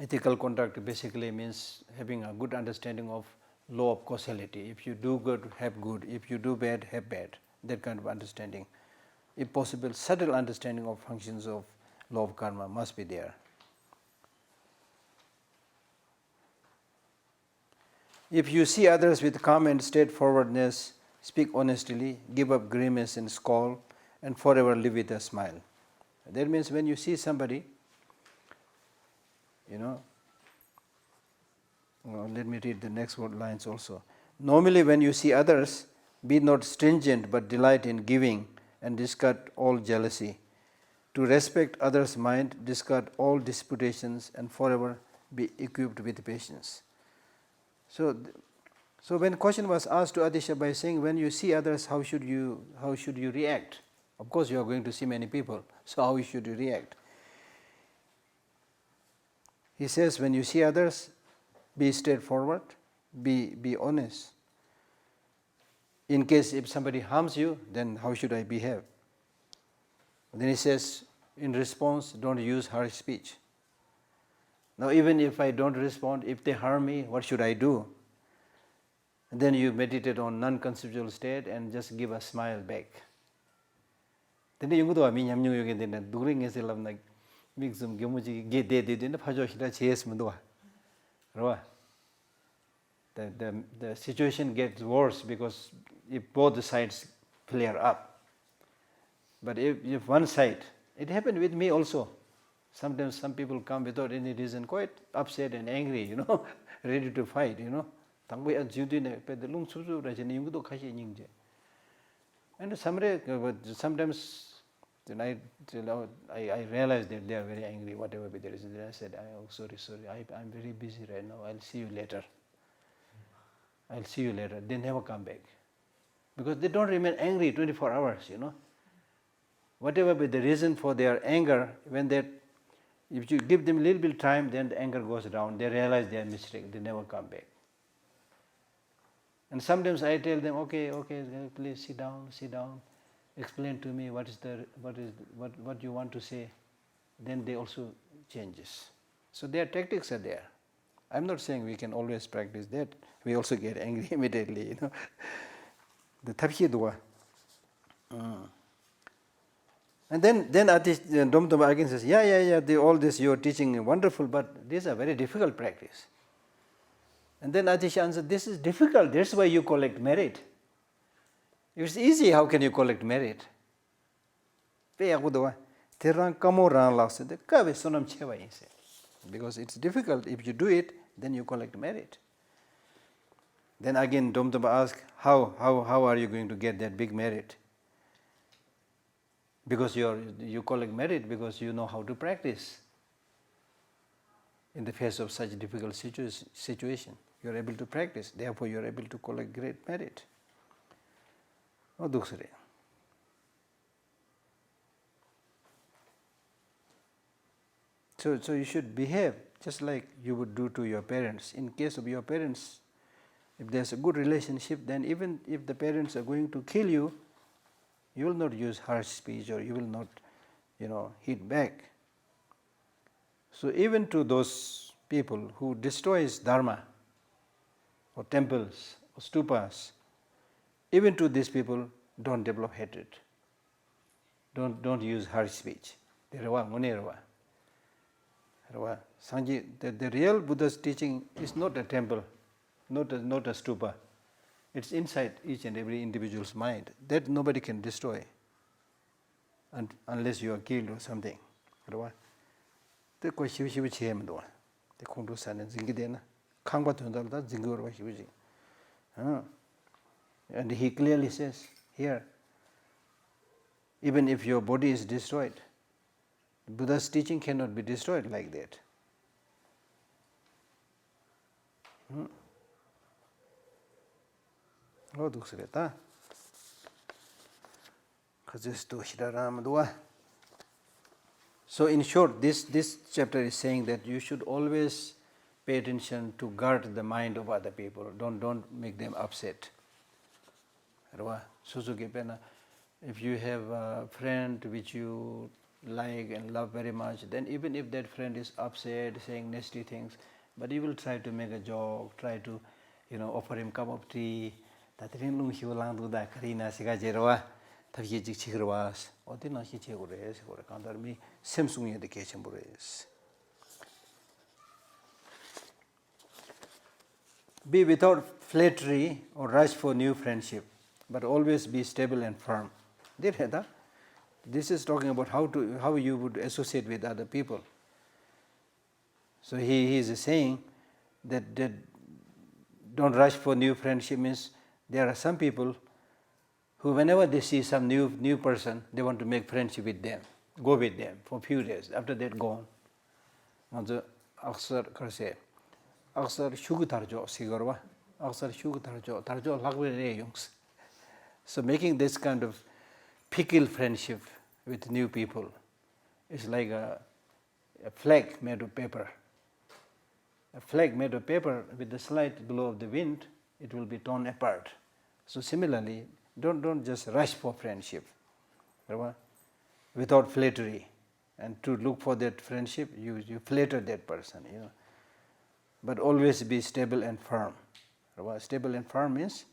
Speaker 1: Ethical conduct basically means having a good understanding of law of causality. If you do good, have good. If you do bad, have bad. That kind of understanding. If possible, subtle understanding of functions of law of karma must be there. If you see others with calm and straightforwardness, speak honestly, give up grimace and scowl, and forever live with a smile. That means when you see somebody, let me read the next lines also. Normally when you see others, be not stringent but delight in giving and discard all jealousy. To respect others' mind, discard all disputations and forever be equipped with patience. So when question was asked to Atisha by saying, when you see others, how should you react? Of course you are going to see many people, so how should you react? He says, when you see others, be straightforward, be honest. In case if somebody harms you, then how should I behave? Then he says, in response, don't use harsh speech. Now even if I don't respond, if they harm me, what should I do? And then you meditate on non-conceptual state and just give a smile back. Then you go to me nyam nyu then during is lam like mixum gemuji ge de den phajo hira ches mdo. The situation gets worse because if both sides flare up. But if one side, it happened with me also. Sometimes some people come without any reason, quite upset and angry, ready to fight, And sometimes I realize that they are very angry, whatever be the reason. I said, oh, sorry, I'm very busy right now, I'll see you later. They never come back. Because they don't remain angry 24 hours, Whatever be the reason for their anger, if you give them a little bit of time, then the anger goes down. They realize their mistake, they never come back. And sometimes I tell them, okay, please sit down, explain to me what you want to say. Then they also changes. So their tactics are there. I'm not saying we can always practice that. We also get angry immediately, The tabhi dua. And then Domtoma again says, all this you are teaching is wonderful, but these are very difficult practice. And then Atisha answered, this is difficult, that's why you collect merit. If it's easy, how can you collect merit? Because it's difficult. If you do it, then you collect merit. Then again Domtoma asks, how are you going to get that big merit? Because you collect merit because you know how to practice. In the face of such difficult situation, you are able to practice. Therefore, you are able to collect great merit. So you should behave just like you would do to your parents. In case of your parents, if there's a good relationship, then even if the parents are going to kill you, you will not use harsh speech or you will not, hit back. So even to those people who destroys Dharma or temples or stupas, even to these people, don't develop hatred. Don't use harsh speech. Sanji, the real Buddha's teaching is not a temple, not a stupa. It's inside each and every individual's mind. That nobody can destroy unless you are killed or something. And he clearly says here, even if your body is destroyed, Buddha's teaching cannot be destroyed like that. So in short, this chapter is saying that you should always pay attention to guard the mind of other people. Don't make them upset. If you have a friend which you like and love very much, then even if that friend is upset, saying nasty things, but you will try to make a joke, try to, offer him cup of tea. That ring lung he will do that. Karina Sigajerwa, Tavi Chichirwas, or did not he chegures, or counter me, Samsung education bures. Be without flattery or rush for new friendship, but always be stable and firm. This is talking about how you would associate with other people. So he is saying that don't rush for new friendship means there are some people who whenever they see some new person, they want to make friendship with them, go with them for a few days. After that, go on. Aksar shugu tarjo sigorwa, aksar shugu tarjo lagwe re yungs. So making this kind of pickle friendship with new people is like a flag made of paper. A flag made of paper with the slight blow of the wind, it will be torn apart. So similarly, don't just rush for friendship, without flattery, and to look for that friendship, you flatter that person, But always be stable and firm. Stable and firm means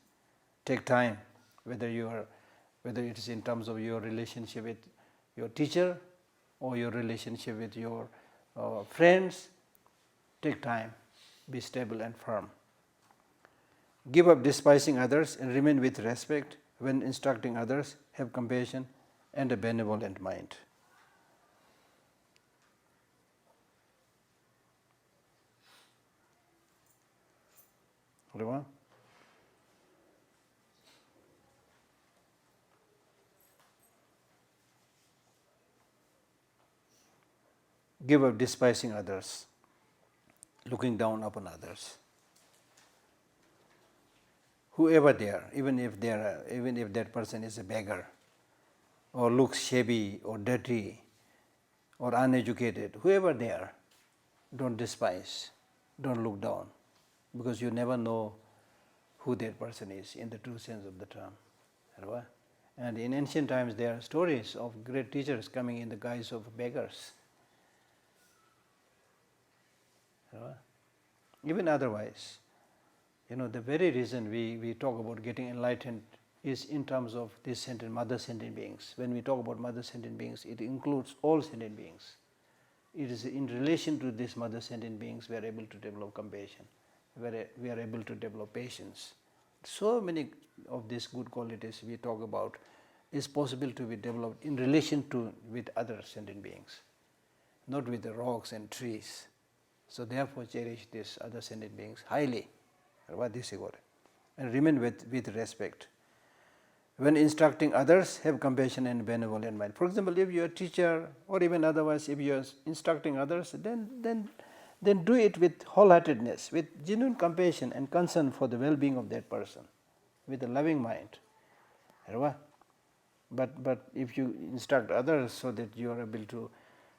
Speaker 1: take time, whether it is in terms of your relationship with your teacher or your relationship with your friends. Take time, be stable and firm. Give up despising others and remain with respect. When instructing others, have compassion and a benevolent mind. Give up despising others, looking down upon others. Whoever they are, even if that person is a beggar, or looks shabby or dirty, or uneducated, whoever they are, don't despise, don't look down, because you never know who that person is in the true sense of the term. And in ancient times there are stories of great teachers coming in the guise of beggars. Even otherwise, the very reason we talk about getting enlightened is in terms of these mother sentient beings. When we talk about mother sentient beings, it includes all sentient beings. It is in relation to these mother sentient beings we are able to develop compassion, we are able to develop patience. So many of these good qualities we talk about is possible to be developed in relation to with other sentient beings, not with the rocks and trees. So therefore cherish these other sentient beings highly, and remain with respect. When instructing others, have compassion and benevolent mind. For example, if you are a teacher or even otherwise, if you are instructing others, then do it with wholeheartedness, with genuine compassion and concern for the well-being of that person, with a loving mind. But if you instruct others so that you are able to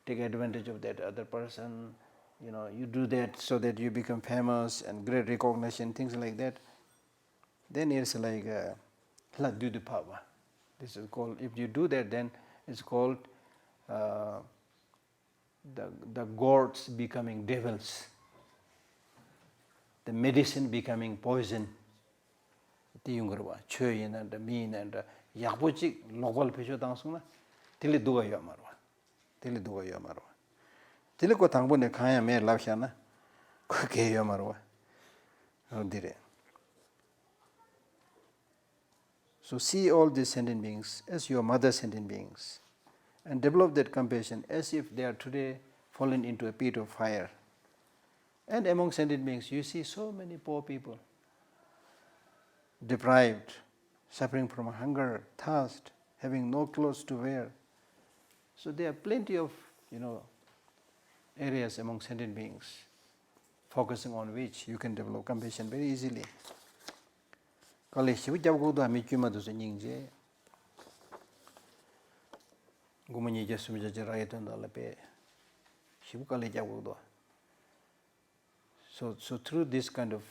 Speaker 1: take advantage of that other person, you do that so that you become famous and great recognition, things like that, then it's like this is called, if you do that, then it's called the gourds becoming devils, the medicine becoming poison. The Chuyin and the mean and the Yabuchik local Pisho Dansuna, Tiliduga Yamarwa, Tiliduga Yamarwa. Tiliko Tangbune Kaya me Lavshana, Kuke Yamarwa. Oh, did it. So see all these sentient beings as your mother sentient beings, and develop that compassion as if they are today fallen into a pit of fire. And among sentient beings, you see so many poor people, deprived, suffering from hunger, thirst, having no clothes to wear. So there are plenty of areas among sentient beings, focusing on which you can develop compassion very easily. Kali shivu jabu do ami chuma do ningje gumani jesum jajara etan da lape shivu kali jabu do. So through this kind of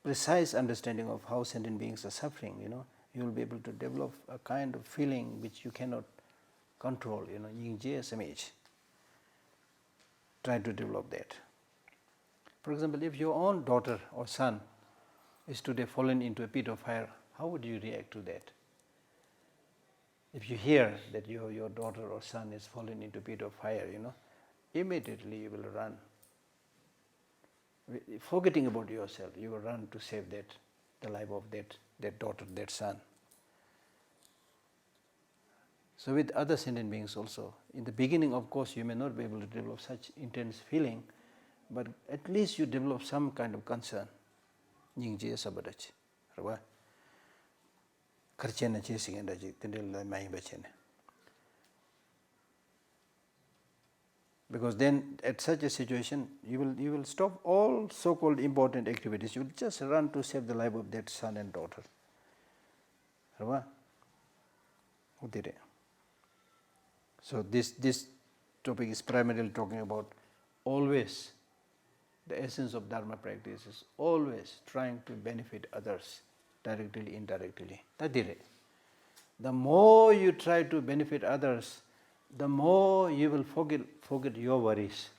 Speaker 1: precise understanding of how sentient beings are suffering, you will be able to develop a kind of feeling which you cannot control, yin image. Try to develop that. For example, if your own daughter or son is today fallen into a pit of fire, how would you react to that? If you hear that your daughter or son is fallen into a pit of fire, immediately you will run. Forgetting about yourself, you will run to save the life of that daughter, that son. So with other sentient beings also, in the beginning, of course, you may not be able to develop such intense feeling, but at least you develop some kind of concern. Nyingje sabadachi, right? Karchena chasing and tendel mai bachene. Because then, at such a situation, you will stop all so-called important activities. You will just run to save the life of that son and daughter. Right? So this topic is primarily talking about always. The essence of Dharma practice is always trying to benefit others, directly, indirectly. The more you try to benefit others, the more you will forget your worries.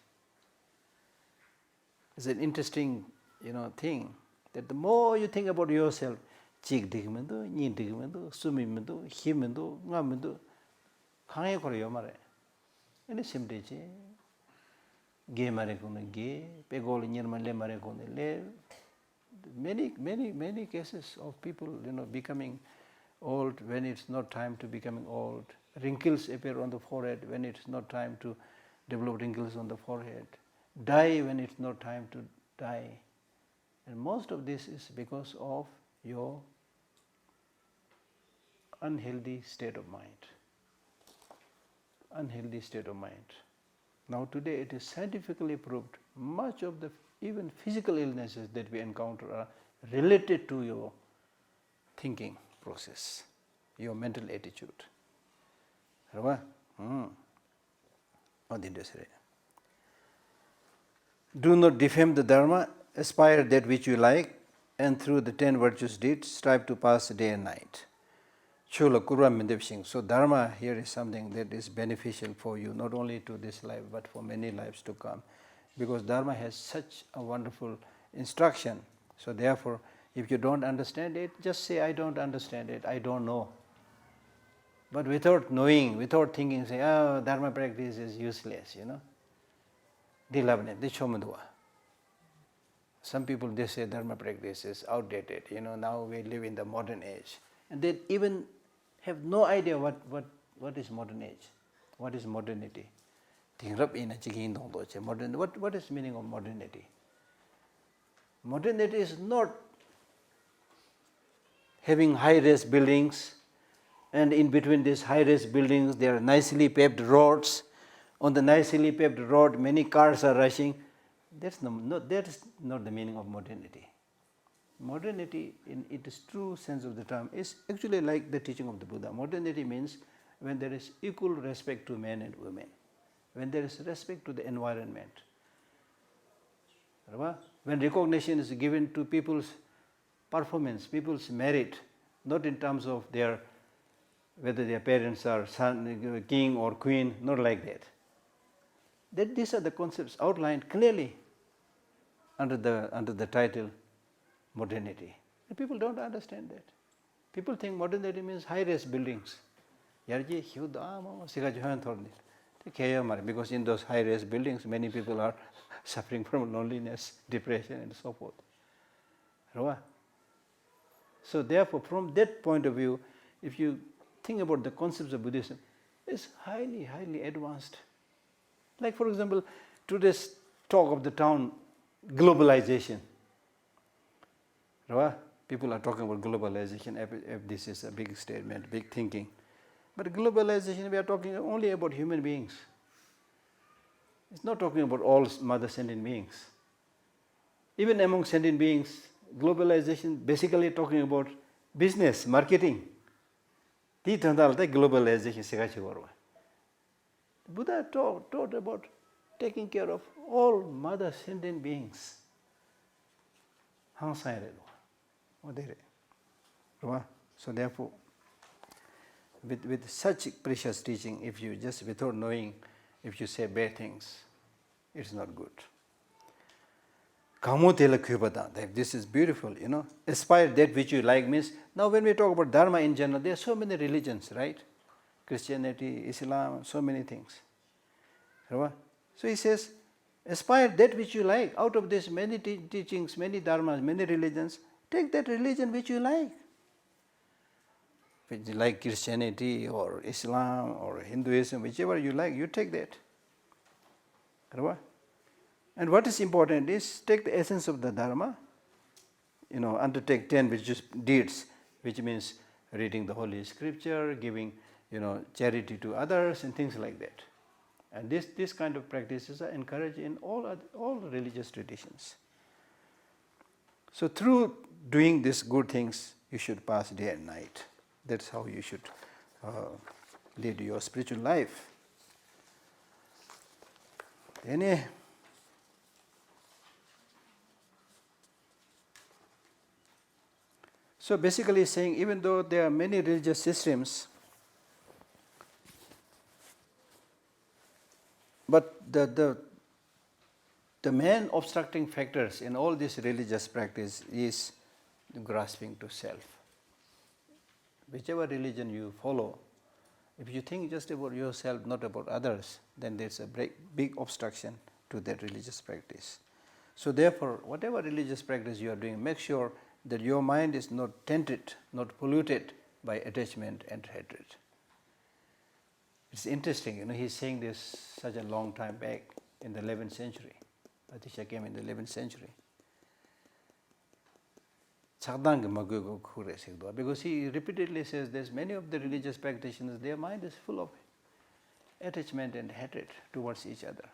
Speaker 1: It's an interesting, thing that the more you think about yourself, chik digmendo, nyin digmendo, sumimendo, himendo, ngamendo, khange kore yomare. Any simple gay marekone gay, pegol nyermale marekone le. Many cases of people, becoming old when it's not time to becoming old. Wrinkles appear on the forehead when it's not time to develop wrinkles on the forehead. Die when it's not time to die. And most of this is because of your unhealthy state of mind. Unhealthy state of mind. Now today it is scientifically proved much of the even physical illnesses that we encounter are related to your thinking process, your mental attitude. Do not defame the Dharma, aspire that which you like, and through the 10 virtuous deeds strive to pass day and night. So Dharma here is something that is beneficial for you, not only to this life, but for many lives to come. Because Dharma has such a wonderful instruction. So therefore, if you don't understand it, just say, I don't understand it, I don't know. But without knowing, without thinking, say, Dharma practice is useless, Some people, they say Dharma practice is outdated, now we live in the modern age. And they even have no idea what is modern age, what is modernity. What is the meaning of modernity? Modernity is not having high-rise buildings, and in between these high-rise buildings there are nicely paved roads. On the nicely paved road, many cars are rushing. That is not the meaning of modernity. Modernity, in its true sense of the term, is actually like the teaching of the Buddha. Modernity means when there is equal respect to men and women, when there is respect to the environment, when recognition is given to people's performance, people's merit, not in terms of whether their parents are son, king or queen, not like that. These are the concepts outlined clearly under the title modernity. And people don't understand that. People think modernity means high-rise buildings. Because in those high-rise buildings, many people are suffering from loneliness, depression, and so forth. So therefore, from that point of view, if you think about the concepts of Buddhism, it's highly, highly advanced. Like, for example, today's talk of the town, globalization. People are talking about globalization if this is a big statement, big thinking. But globalization, we are talking only about human beings. It's not talking about all mother sentient beings. Even among sentient beings, globalization basically talking about business, marketing. Globalization. Buddha taught about taking care of all mother sentient beings. So therefore, with such precious teaching, if you just without knowing, if you say bad things, it's not good. This is beautiful, Aspire that which you like means, now when we talk about Dharma in general, there are so many religions, right? Christianity, Islam, so many things. So he says, aspire that which you like. Out of this many teachings, many dharmas, many religions, take that religion which you like. If you like Christianity or Islam or Hinduism, whichever you like, you take that. And what is important is take the essence of the Dharma, undertake 10 deeds, which means reading the Holy Scripture, giving, charity to others and things like that. And this kind of practices are encouraged in all religious traditions. So through doing these good things, you should pass day and night. That's how you should lead your spiritual life. So basically saying, even though there are many religious systems, but the main obstructing factors in all this religious practice is grasping to self. Whichever religion you follow, if you think just about yourself, not about others, then there's a big obstruction to that religious practice. So therefore, whatever religious practice you are doing, make sure that your mind is not tainted, not polluted by attachment and hatred. It's interesting, he's saying this such a long time back in the 11th century. Atisha came in the 11th century. Because he repeatedly says there's many of the religious practitioners, their mind is full of attachment and hatred towards each other.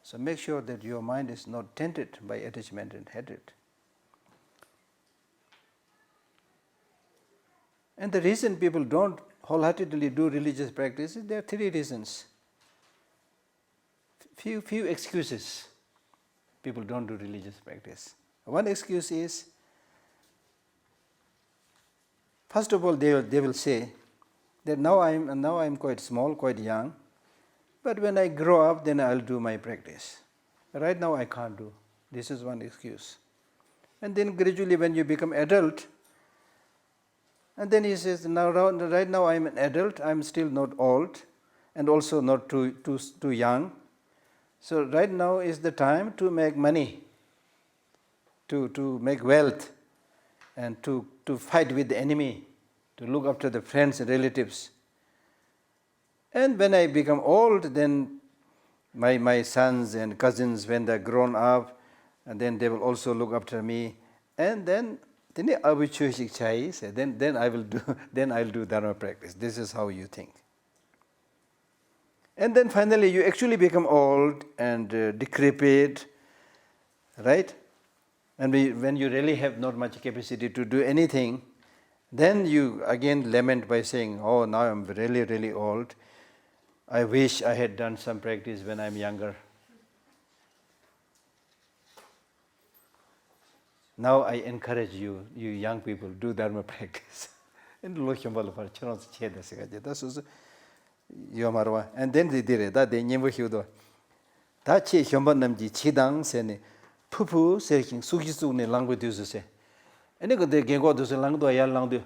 Speaker 1: So make sure that your mind is not tainted by attachment and hatred. And the reason people don't wholeheartedly do religious practices, there are 3 reasons. Few excuses people don't do religious practice. One excuse is, first of all, they will say that now I'm quite small, quite young, but when I grow up, then I'll do my practice. Right now I can't do. This is one excuse. And then gradually when you become adult, and then he says, right now I'm an adult, I'm still not old, and also not too young. So right now is the time to make money, to make wealth, and to fight with the enemy, to look after the friends and relatives. And when I become old, then my sons and cousins, when they're grown up, and then they will also look after me. And then I will choose then I'll do Dharma practice. This is how you think. And then finally you actually become old and decrepit, right? And when you really have not much capacity to do anything, then you again lament by saying, oh, now I'm really, really old. I wish I had done some practice when I'm younger. Now I encourage you young people, do Dharma practice. And then they did it. That they never healed. That che hyomban namji chidang sene pupu seking sukisu ne language to say. And they can go to the langdo yalangdo.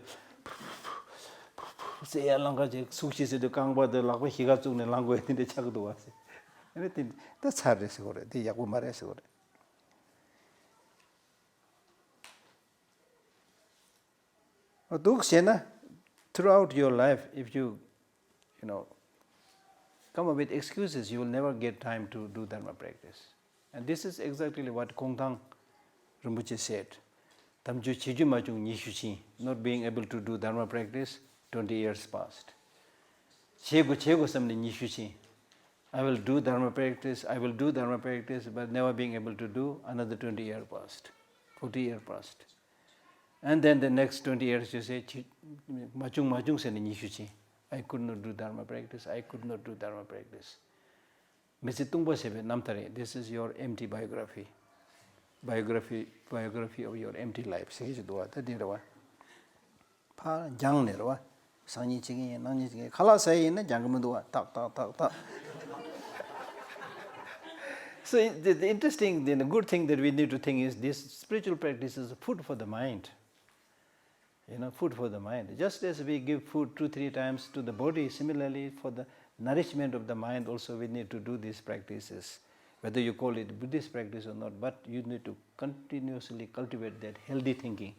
Speaker 1: Say a language sushi to Kangba the Lago Higatsu ne language in the Chagdo. Anything that's hard as the Yakumares. Throughout your life, if you come up with excuses, you will never get time to do Dharma practice. And this is exactly what Kongtang Rinpoche said. Tamju chiju majung nishuchi, not being able to do Dharma practice, 20 years passed. Chego samni nishuchi. I will do Dharma practice, but never being able to do, another 20 years passed, 40 years passed. And then the next 20 years you say, majung sani nishuchi. I could not do Dharma practice, This is your empty biography. Biography of your empty life. Sanji chigi, Nanji chigi, Kala say in the Jangamudua, tak. So the interesting, the good thing that we need to think is this spiritual practice is food for the mind. Food for the mind. Just as we give food 2-3 times to the body, similarly for the nourishment of the mind also we need to do these practices. Whether you call it Buddhist practice or not, but you need to continuously cultivate that healthy thinking.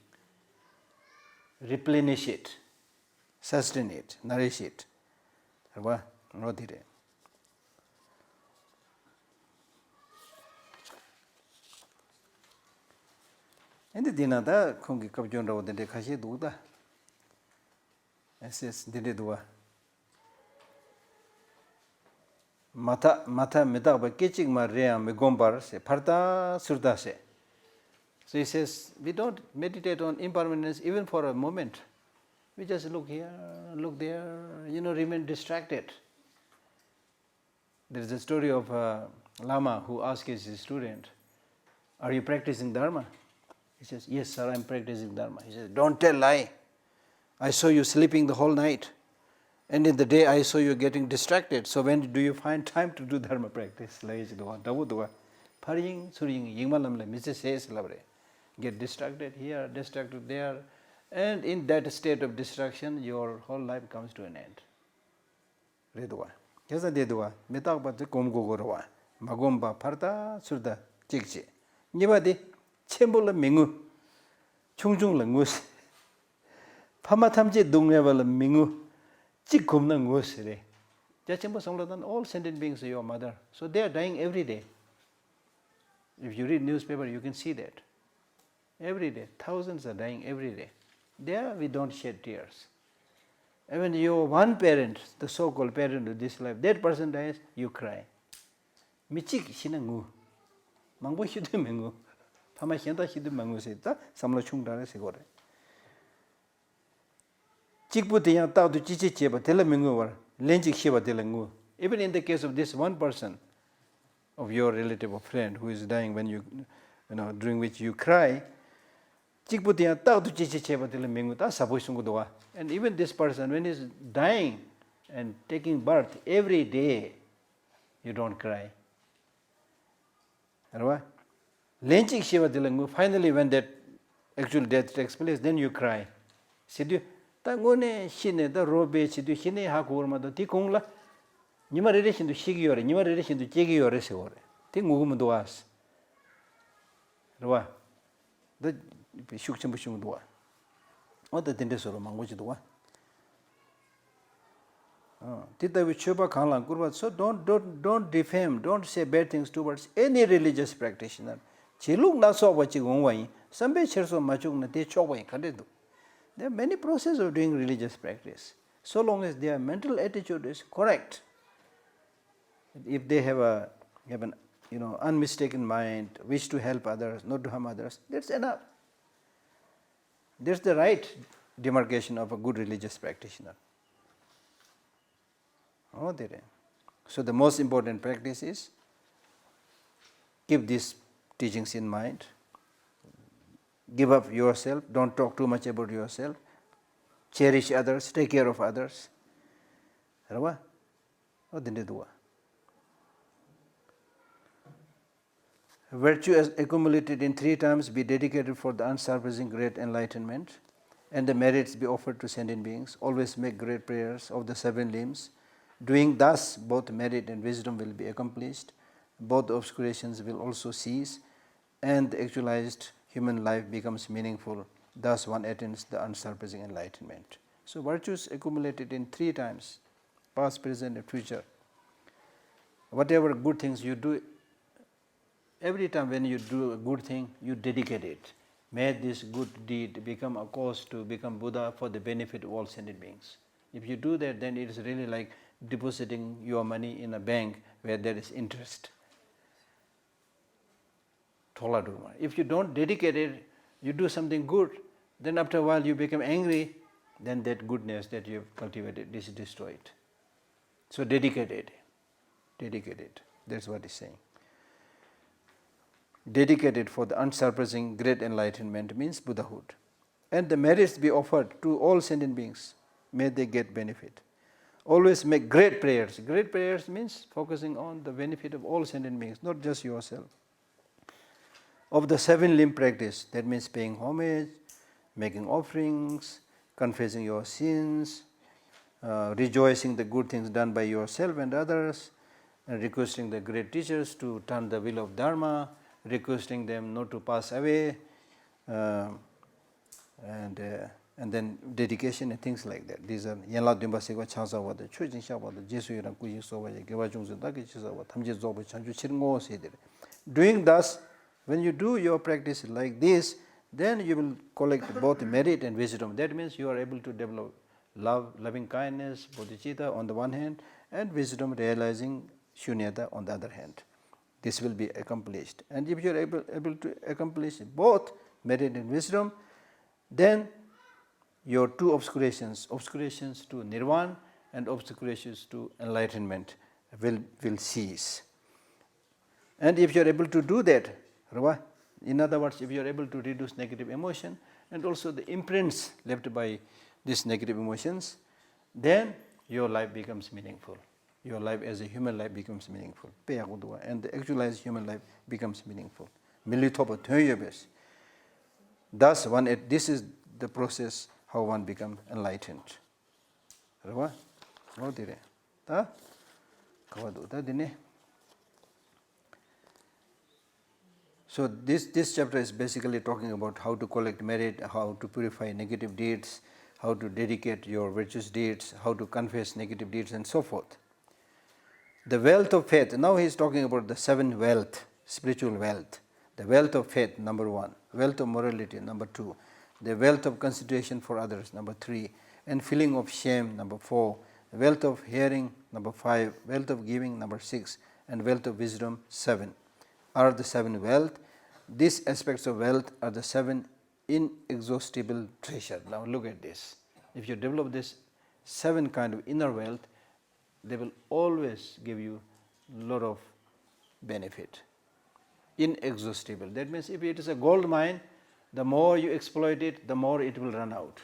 Speaker 1: Replenish it, sustain it, nourish it. Ende dinada kongi kapjon rawo dende kashi duda. SS dende duwa. Mata metaba kechik ma rea me gombar se parta surda se. So he says, we don't meditate on impermanence even for a moment. We just look here, look there, remain distracted. There is a story of a Lama who asked his student, are you practicing Dharma? He says, yes sir, I am practicing Dharma. He says, don't tell lie. I saw you sleeping the whole night. And in the day I saw you getting distracted. So when do you find time to do Dharma practice? Get distracted here, distracted there. And in that state of distraction, your whole life comes to an end. Redua. Kesa dedua. Metakba te komgogorwa. Magomba parta surda chikchi. Nibadi chembula mingu. Chungchung la ngus. Pamatamje dungnevala mingu. Chikumna ngus re. Jachemba sangladan, all sentient beings are your mother. So they are dying every day. If you read newspaper, you can see that. Every day. Thousands are dying every day. There we don't shed tears. And when you are one parent, the so-called parent of this life, that person dies, you cry. Michik shinangu. Mangbo shidu mengu. Pama shenta shidu mengu se ta samla chungdare se gore. Chikpu te yang tau tu chichi cheba tela mengu war. Lenchik sheba tela ngu. Even in the case of this one person, of your relative or friend who is dying when you during which you cry, and even this person, when he is dying and taking birth every day, you don't cry. Finally, when that actual death takes place, then you cry. Nima relation to Shigiyore, Nima relation to Chigiyore Seore. Think Mugumuduas. Rwa. The Shukchambushamudua. What the Tindesoro Manguchidua? Tita with Chuba Kala Gurva. So don't defame, don't say bad things towards any religious practitioner. Chilung Naso Wachigongway, some Becherso Machung Nate Choway Kadedu. There are many processes of doing religious practice. So long as their mental attitude is correct. If they have an unmistaken mind, wish to help others, not to harm others, that's enough. That's the right demarcation of a good religious practitioner. So the most important practice is keep these teachings in mind. Give up yourself, don't talk too much about yourself. Cherish others, take care of others. Virtue as accumulated in 3 times be dedicated for the unsurpassing great enlightenment, and the merits be offered to sentient beings. Always make great prayers of the 7 limbs. Doing thus, both merit and wisdom will be accomplished, both obscurations will also cease, and the actualized human life becomes meaningful. Thus one attains the unsurpassing enlightenment. So virtues accumulated in 3 times, past, present and future. Whatever good things you do, every time when you do a good thing, you dedicate it. May this good deed become a cause to become Buddha for the benefit of all sentient beings. If you do that, then it is really like depositing your money in a bank where there is interest. If you don't dedicate it, you do something good, then after a while you become angry, then that goodness that you have cultivated is destroyed. So dedicate it. Dedicate it. That's what he's saying. Dedicated for the unsurpassing great enlightenment means Buddhahood. And the merits be offered to all sentient beings. may they get benefit. Always make great prayers. Great prayers means focusing on the benefit of all sentient beings, not just yourself. Of the 7 limb practice, that means paying homage, making offerings, confessing your sins, rejoicing the good things done by yourself and others, and requesting the great teachers to turn the wheel of Dharma, requesting them not to pass away, and then dedication and things like that. These are Yanla Dumba Sego Chansa Wada, Chujin Shabada, Jesu Yaran Kuyi Soba, Geva Jungsu Daki Chisawa, Tamji Zoba, Chanju Chiringo Sidir. Doing thus, when you do your practice like this, then you will collect both merit and wisdom. That means you are able to develop love, loving kindness, bodhicitta on the one hand, and wisdom, realizing shunyata on the other hand. This will be accomplished. And if you are able to accomplish both merit and wisdom, then your 2 obscurations to nirvana and obscurations to enlightenment will cease. And if you are able to do that, in other words, if you are able to reduce negative emotion and also the imprints left by these negative emotions, then your life becomes meaningful. Your life as a human life becomes meaningful. And the actualized human life becomes meaningful. Thus, this is the process how one becomes enlightened. So this chapter is basically talking about how to collect merit, how to purify negative deeds, how to dedicate your virtuous deeds, how to confess negative deeds, and so forth. The wealth of faith. Now he is talking about the 7 wealth, spiritual wealth. The wealth of faith, number 1. Wealth of morality, number 2. The wealth of consideration for others, number 3. And feeling of shame, number 4. Wealth of hearing, number 5. Wealth of giving, number 6. And wealth of wisdom, 7. Are the 7 wealth. These aspects of wealth are the 7 inexhaustible treasure. Now look at this. If you develop this 7 kind of inner wealth, they will always give you a lot of benefit. Inexhaustible. That means if it is a gold mine, the more you exploit it, the more it will run out.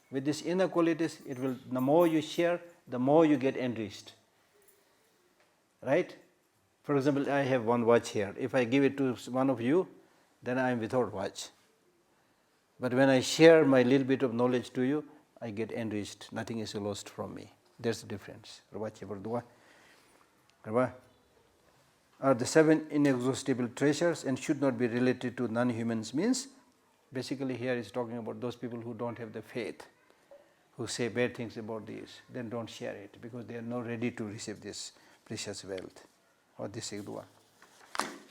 Speaker 1: With these inner qualities, the more you share, the more you get enriched. Right? For example, I have one watch here. If I give it to one of you, then I am without watch. But when I share my little bit of knowledge to you, I get enriched. Nothing is lost from me. There's the difference. Are the 7 inexhaustible treasures and should not be related to non-humans means, basically here is talking about those people who don't have the faith, who say bad things about this, then don't share it because they are not ready to receive this precious wealth. Or this Igdua.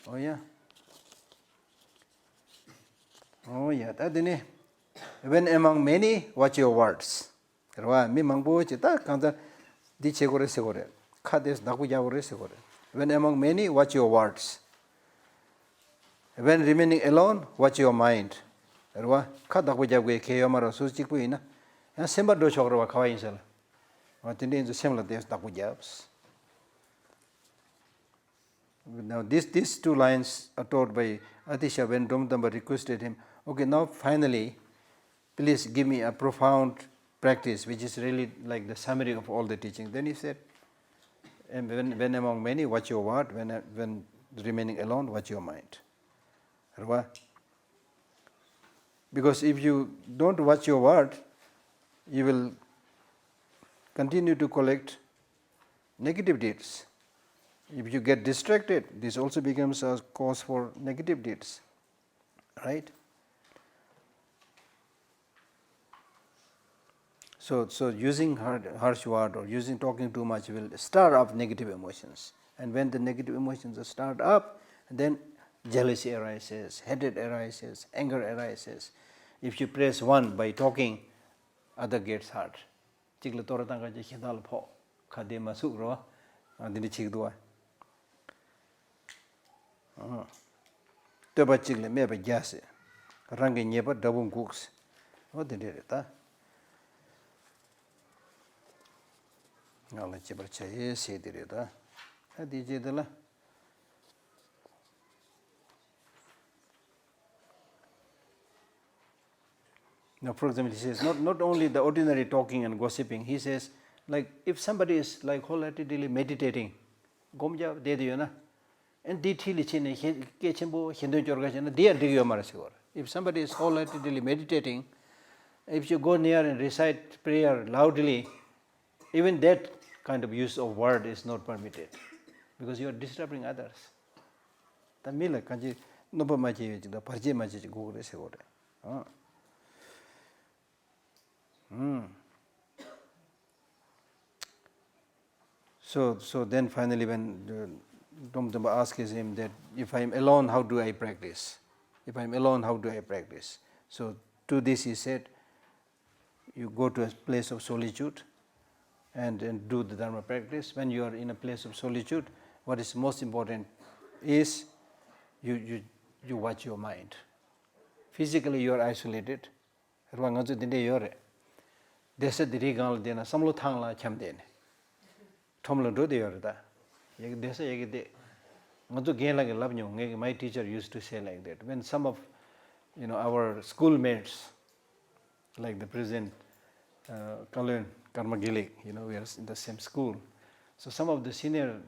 Speaker 1: Oh yeah. Oh yeah. That when among many, watch your words. When among many, watch your words. When remaining alone, watch your mind. Now these 2 lines are taught by Atisha when Domdamba requested him, okay, now finally, please give me a profound practice which is really like the summary of all the teaching. Then he said, and when among many, watch your word. When remaining alone, watch your mind. Because if you don't watch your word, you will continue to collect negative deeds. If you get distracted, this also becomes a cause for negative deeds. Right? So using harsh word or using talking too much will stir up negative emotions. And when the negative emotions are stirred up, then jealousy arises, hatred arises, anger arises. If you praise one by talking, other gets hurt. Now, for example, he says, not only the ordinary talking and gossiping, he says, like if somebody is like wholeheartedly meditating, gomja de diyo na, and di thili chine ke chimbo hindu jorga chine dia diyo marasiwar. If somebody is wholeheartedly meditating, if you go near and recite prayer loudly, even that kind of use of word is not permitted, because you are disturbing others. Tamila kanji nopa maji da parje maji go re se gore. So then finally when Domdamba asks him that if I am alone, how do I practice? If I am alone, how do I practice? So to this he said, you go to a place of solitude and do the Dharma practice. When you are in a place of solitude, what is most important is you watch your mind. Physically you are isolated. Desa diri gal dena samlo thangla chamdene. Thomlo do de yorda. Yeg desa yeg de. Ngadu gen lage labnyo. My teacher used to say like that. When some of our schoolmates, like the present Kalyan Karmagili, we are in the same school. So some of the senior,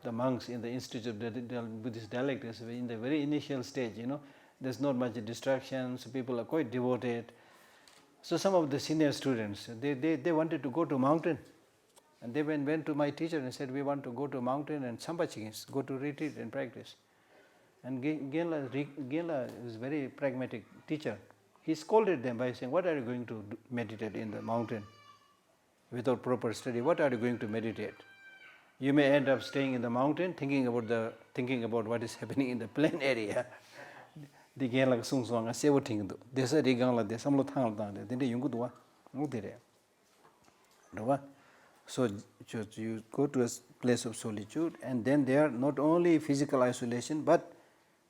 Speaker 1: the monks in the Institute of the Buddhist dialectics, in the very initial stage, there's not much distraction, so people are quite devoted. So some of the senior students, they wanted to go to mountain. And they went to my teacher and said, we want to go to mountain and Sambachigins, go to retreat and practice. And Gela is a very pragmatic teacher. He scolded them by saying, what are you going to meditate in the mountain without proper study? What are you going to meditate? You may end up staying in the mountain thinking about what is happening in the plain area. The Gela sung song a sewa ting do. Desa rigangla de samlo thang tang de yungu dua. So you go to a place of solitude, and then there not only physical isolation but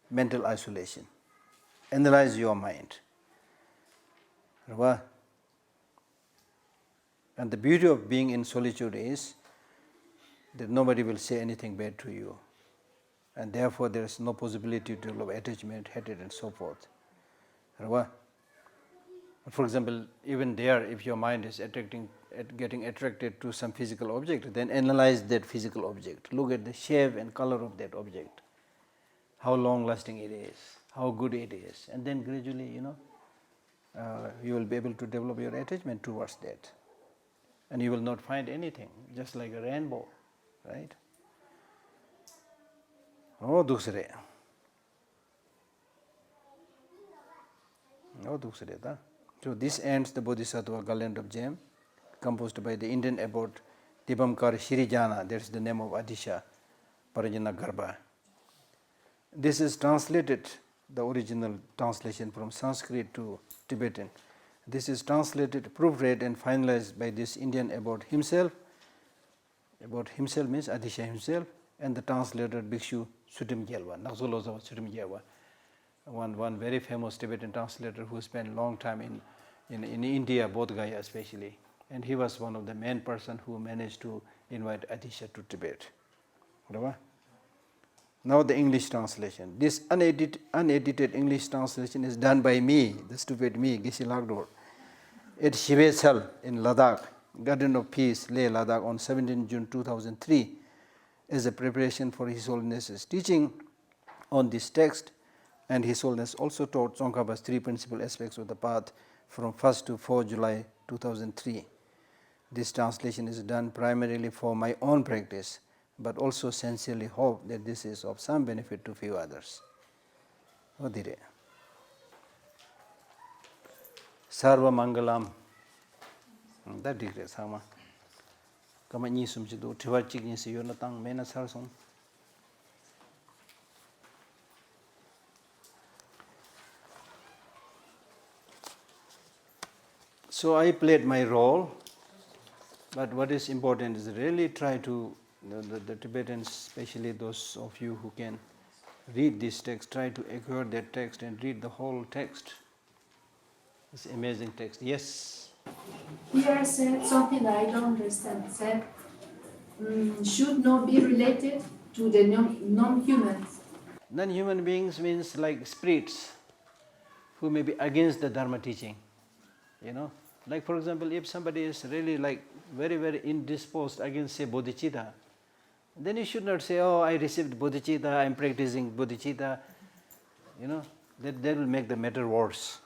Speaker 1: mental isolation. Analyze your mind. And the beauty of being in solitude is that nobody will say anything bad to you, and therefore there is no possibility to develop attachment, hatred, and so forth. For example, even there, if your mind is getting attracted to some physical object, then analyze that physical object. Look at the shape and color of that object, how long-lasting it is, how good it is, and then gradually, you will be able to develop your attachment towards that, and you will not find anything, just like a rainbow, right? Oh, dusre. So this ends the Bodhisattva Garland of Gem, composed by the Indian abbot Dibamkar Shirijana, that's the name of Atisha, Parajana Garbha. This is translated, the original translation from Sanskrit to Tibetan. This is translated, proofread and finalized by this Indian abbot himself. Abbot himself means Atisha himself, and the translator Bhikshu Sutim Gyalwa, Nakzoloza Sutim Gyalwa, one very famous Tibetan translator who spent a long time in India, Bodh Gaya especially. And he was one of the main person who managed to invite Atisha to Tibet. Now the English translation. This unedited English translation is done by me, the stupid me, Geshe Lhakdor, at Shivesal in Ladakh, Garden of Peace, Leh, Ladakh, on 17 June 2003, as a preparation for His Holiness's teaching on this text. And His Holiness also taught Tsongkhapa's three principal aspects of the path from 1st to 4 July 2003. This translation is done primarily for my own practice, but also sincerely hope that this is of some benefit to few others. Odire. Sarva Mangalam. That declares Sama. Kama ni sumchido, Tiwachik ni si yonatang mena sarsum. So I played my role, but what is important is really try to, the Tibetans, especially those of you who can read this text, try to acquire that text and read the whole text. It's an amazing text. Yes?
Speaker 3: Here said something that I don't understand. It said, should not be related to the non-humans.
Speaker 1: Non-human beings means like spirits who may be against the Dharma teaching. Like for example, if somebody is really like very, very indisposed against say bodhicitta, then you should not say, oh, I received bodhicitta, I am practicing bodhicitta. That will make the matter worse.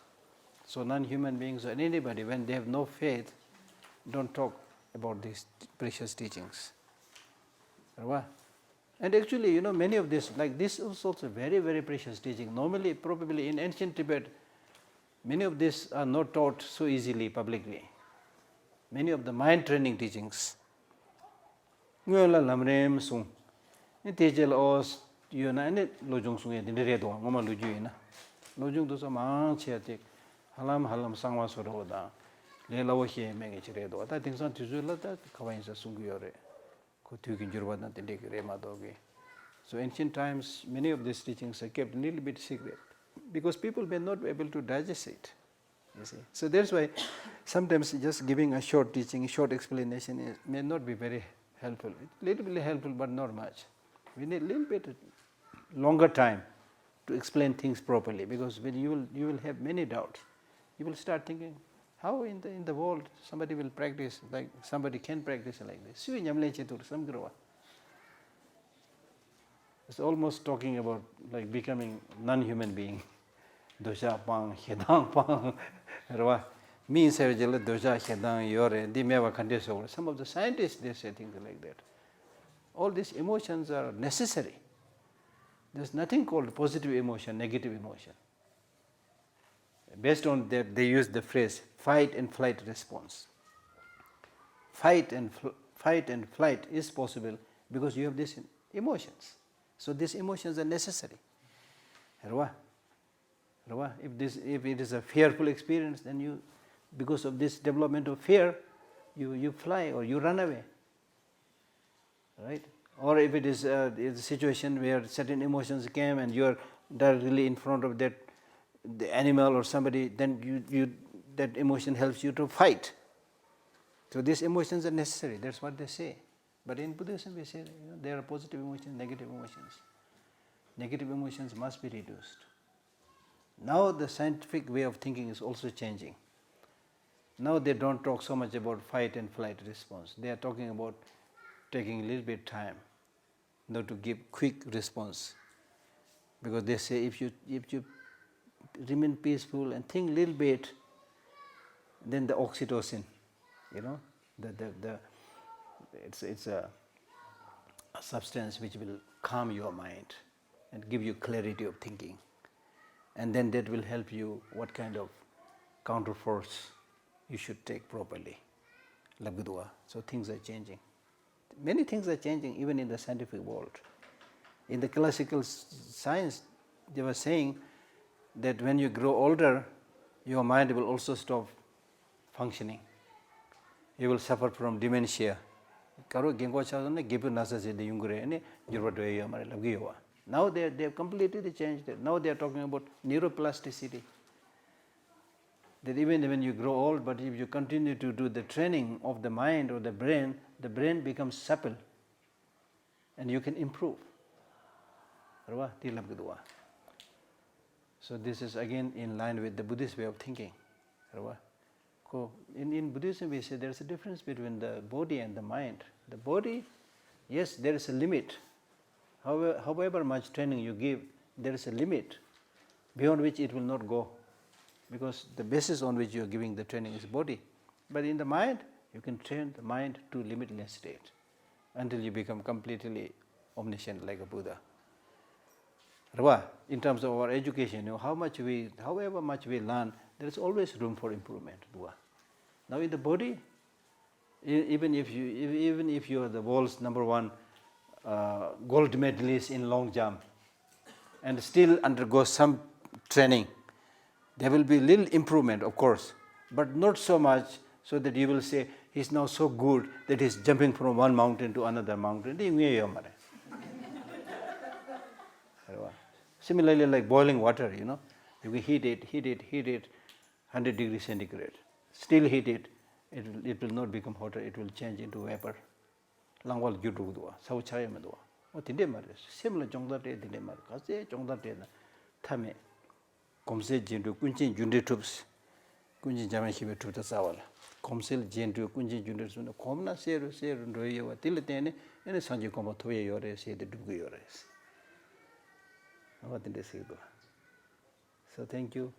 Speaker 1: So non-human beings or anybody, when they have no faith, don't talk about these precious teachings. And actually, many of this, like this is also very, very precious teaching. Normally, probably in ancient Tibet, many of these are not taught so easily publicly. Many of the mind training teachings. Halam sangwa soro da le lawo he menge chire do ta tingsan tizu la ta kawain sa sungu yore ko tukin jurwa na tinde re ma doge. So ancient times many of these teachings are kept a little bit secret because people may not be able to digest it, you see. So that's why sometimes just giving a short teaching, short explanation may not be very helpful. A little bit helpful but not much. We need a little bit longer time to explain things properly, because when you will have many doubts. You will start thinking, how in the world somebody will practice, like somebody can practice like this. It's almost talking about like becoming non-human being. Dosha pang, hedang pang, me dosha hedang yore, dimewa kandeso. Some of the scientists, they say things like that. All these emotions are necessary. There's nothing called positive emotion, negative emotion. Based on that, they use the phrase fight and flight response. Fight and flight is possible because you have these emotions. So these emotions are necessary. If it is a fearful experience, then you, because of this development of fear, you fly or you run away. Right? Or if it is a situation where certain emotions came and you are directly in front of the animal or somebody, then that emotion helps you to fight. So these emotions are necessary. That's what they say. But in Buddhism, we say there are positive emotions, negative emotions. Negative emotions must be reduced. Now the scientific way of thinking is also changing. Now they don't talk so much about fight and flight response. They are talking about taking a little bit time, not to give quick response. Because they say if you remain peaceful and think a little bit, then the oxytocin, it's a substance which will calm your mind and give you clarity of thinking. And then that will help you what kind of counterforce you should take properly. Like Boudoir. So things are changing. Many things are changing even in the scientific world. In the classical science, they were saying that when you grow older, your mind will also stop functioning. You will suffer from dementia. Now they have completely changed it. Now they are talking about neuroplasticity. That even when you grow old, but if you continue to do the training of the mind or the brain becomes supple and you can improve. So this is again in line with the Buddhist way of thinking. In Buddhism we say there is a difference between the body and the mind. The body, yes, there is a limit. However much training you give, there is a limit beyond which it will not go, because the basis on which you are giving the training is body. But in the mind, you can train the mind to limitless state until you become completely omniscient like a Buddha. In terms of our education, however much we learn, there is always room for improvement. Now in the body, even if you are the world's #1 gold medalist in long jump and still undergo some training, there will be little improvement, of course, but not so much so that you will say he's now so good that he's jumping from one mountain to another mountain. Similarly, like boiling water, you heat it, 100 degrees centigrade. Still heat it, it will not become hotter, it will change into vapor. Langwal gyudu dua, sau chaya me dua. Tinde mare, similar jongda te tinde mare. Kasi jongda te na thame, komse jindu kunchin jundi tups, kunji jame hibe tuta sawala komsel jendu kunji jundu sunu komna seru ndoye wa tiletene ene sanji komba toye yore se de dugu yore. So thank you.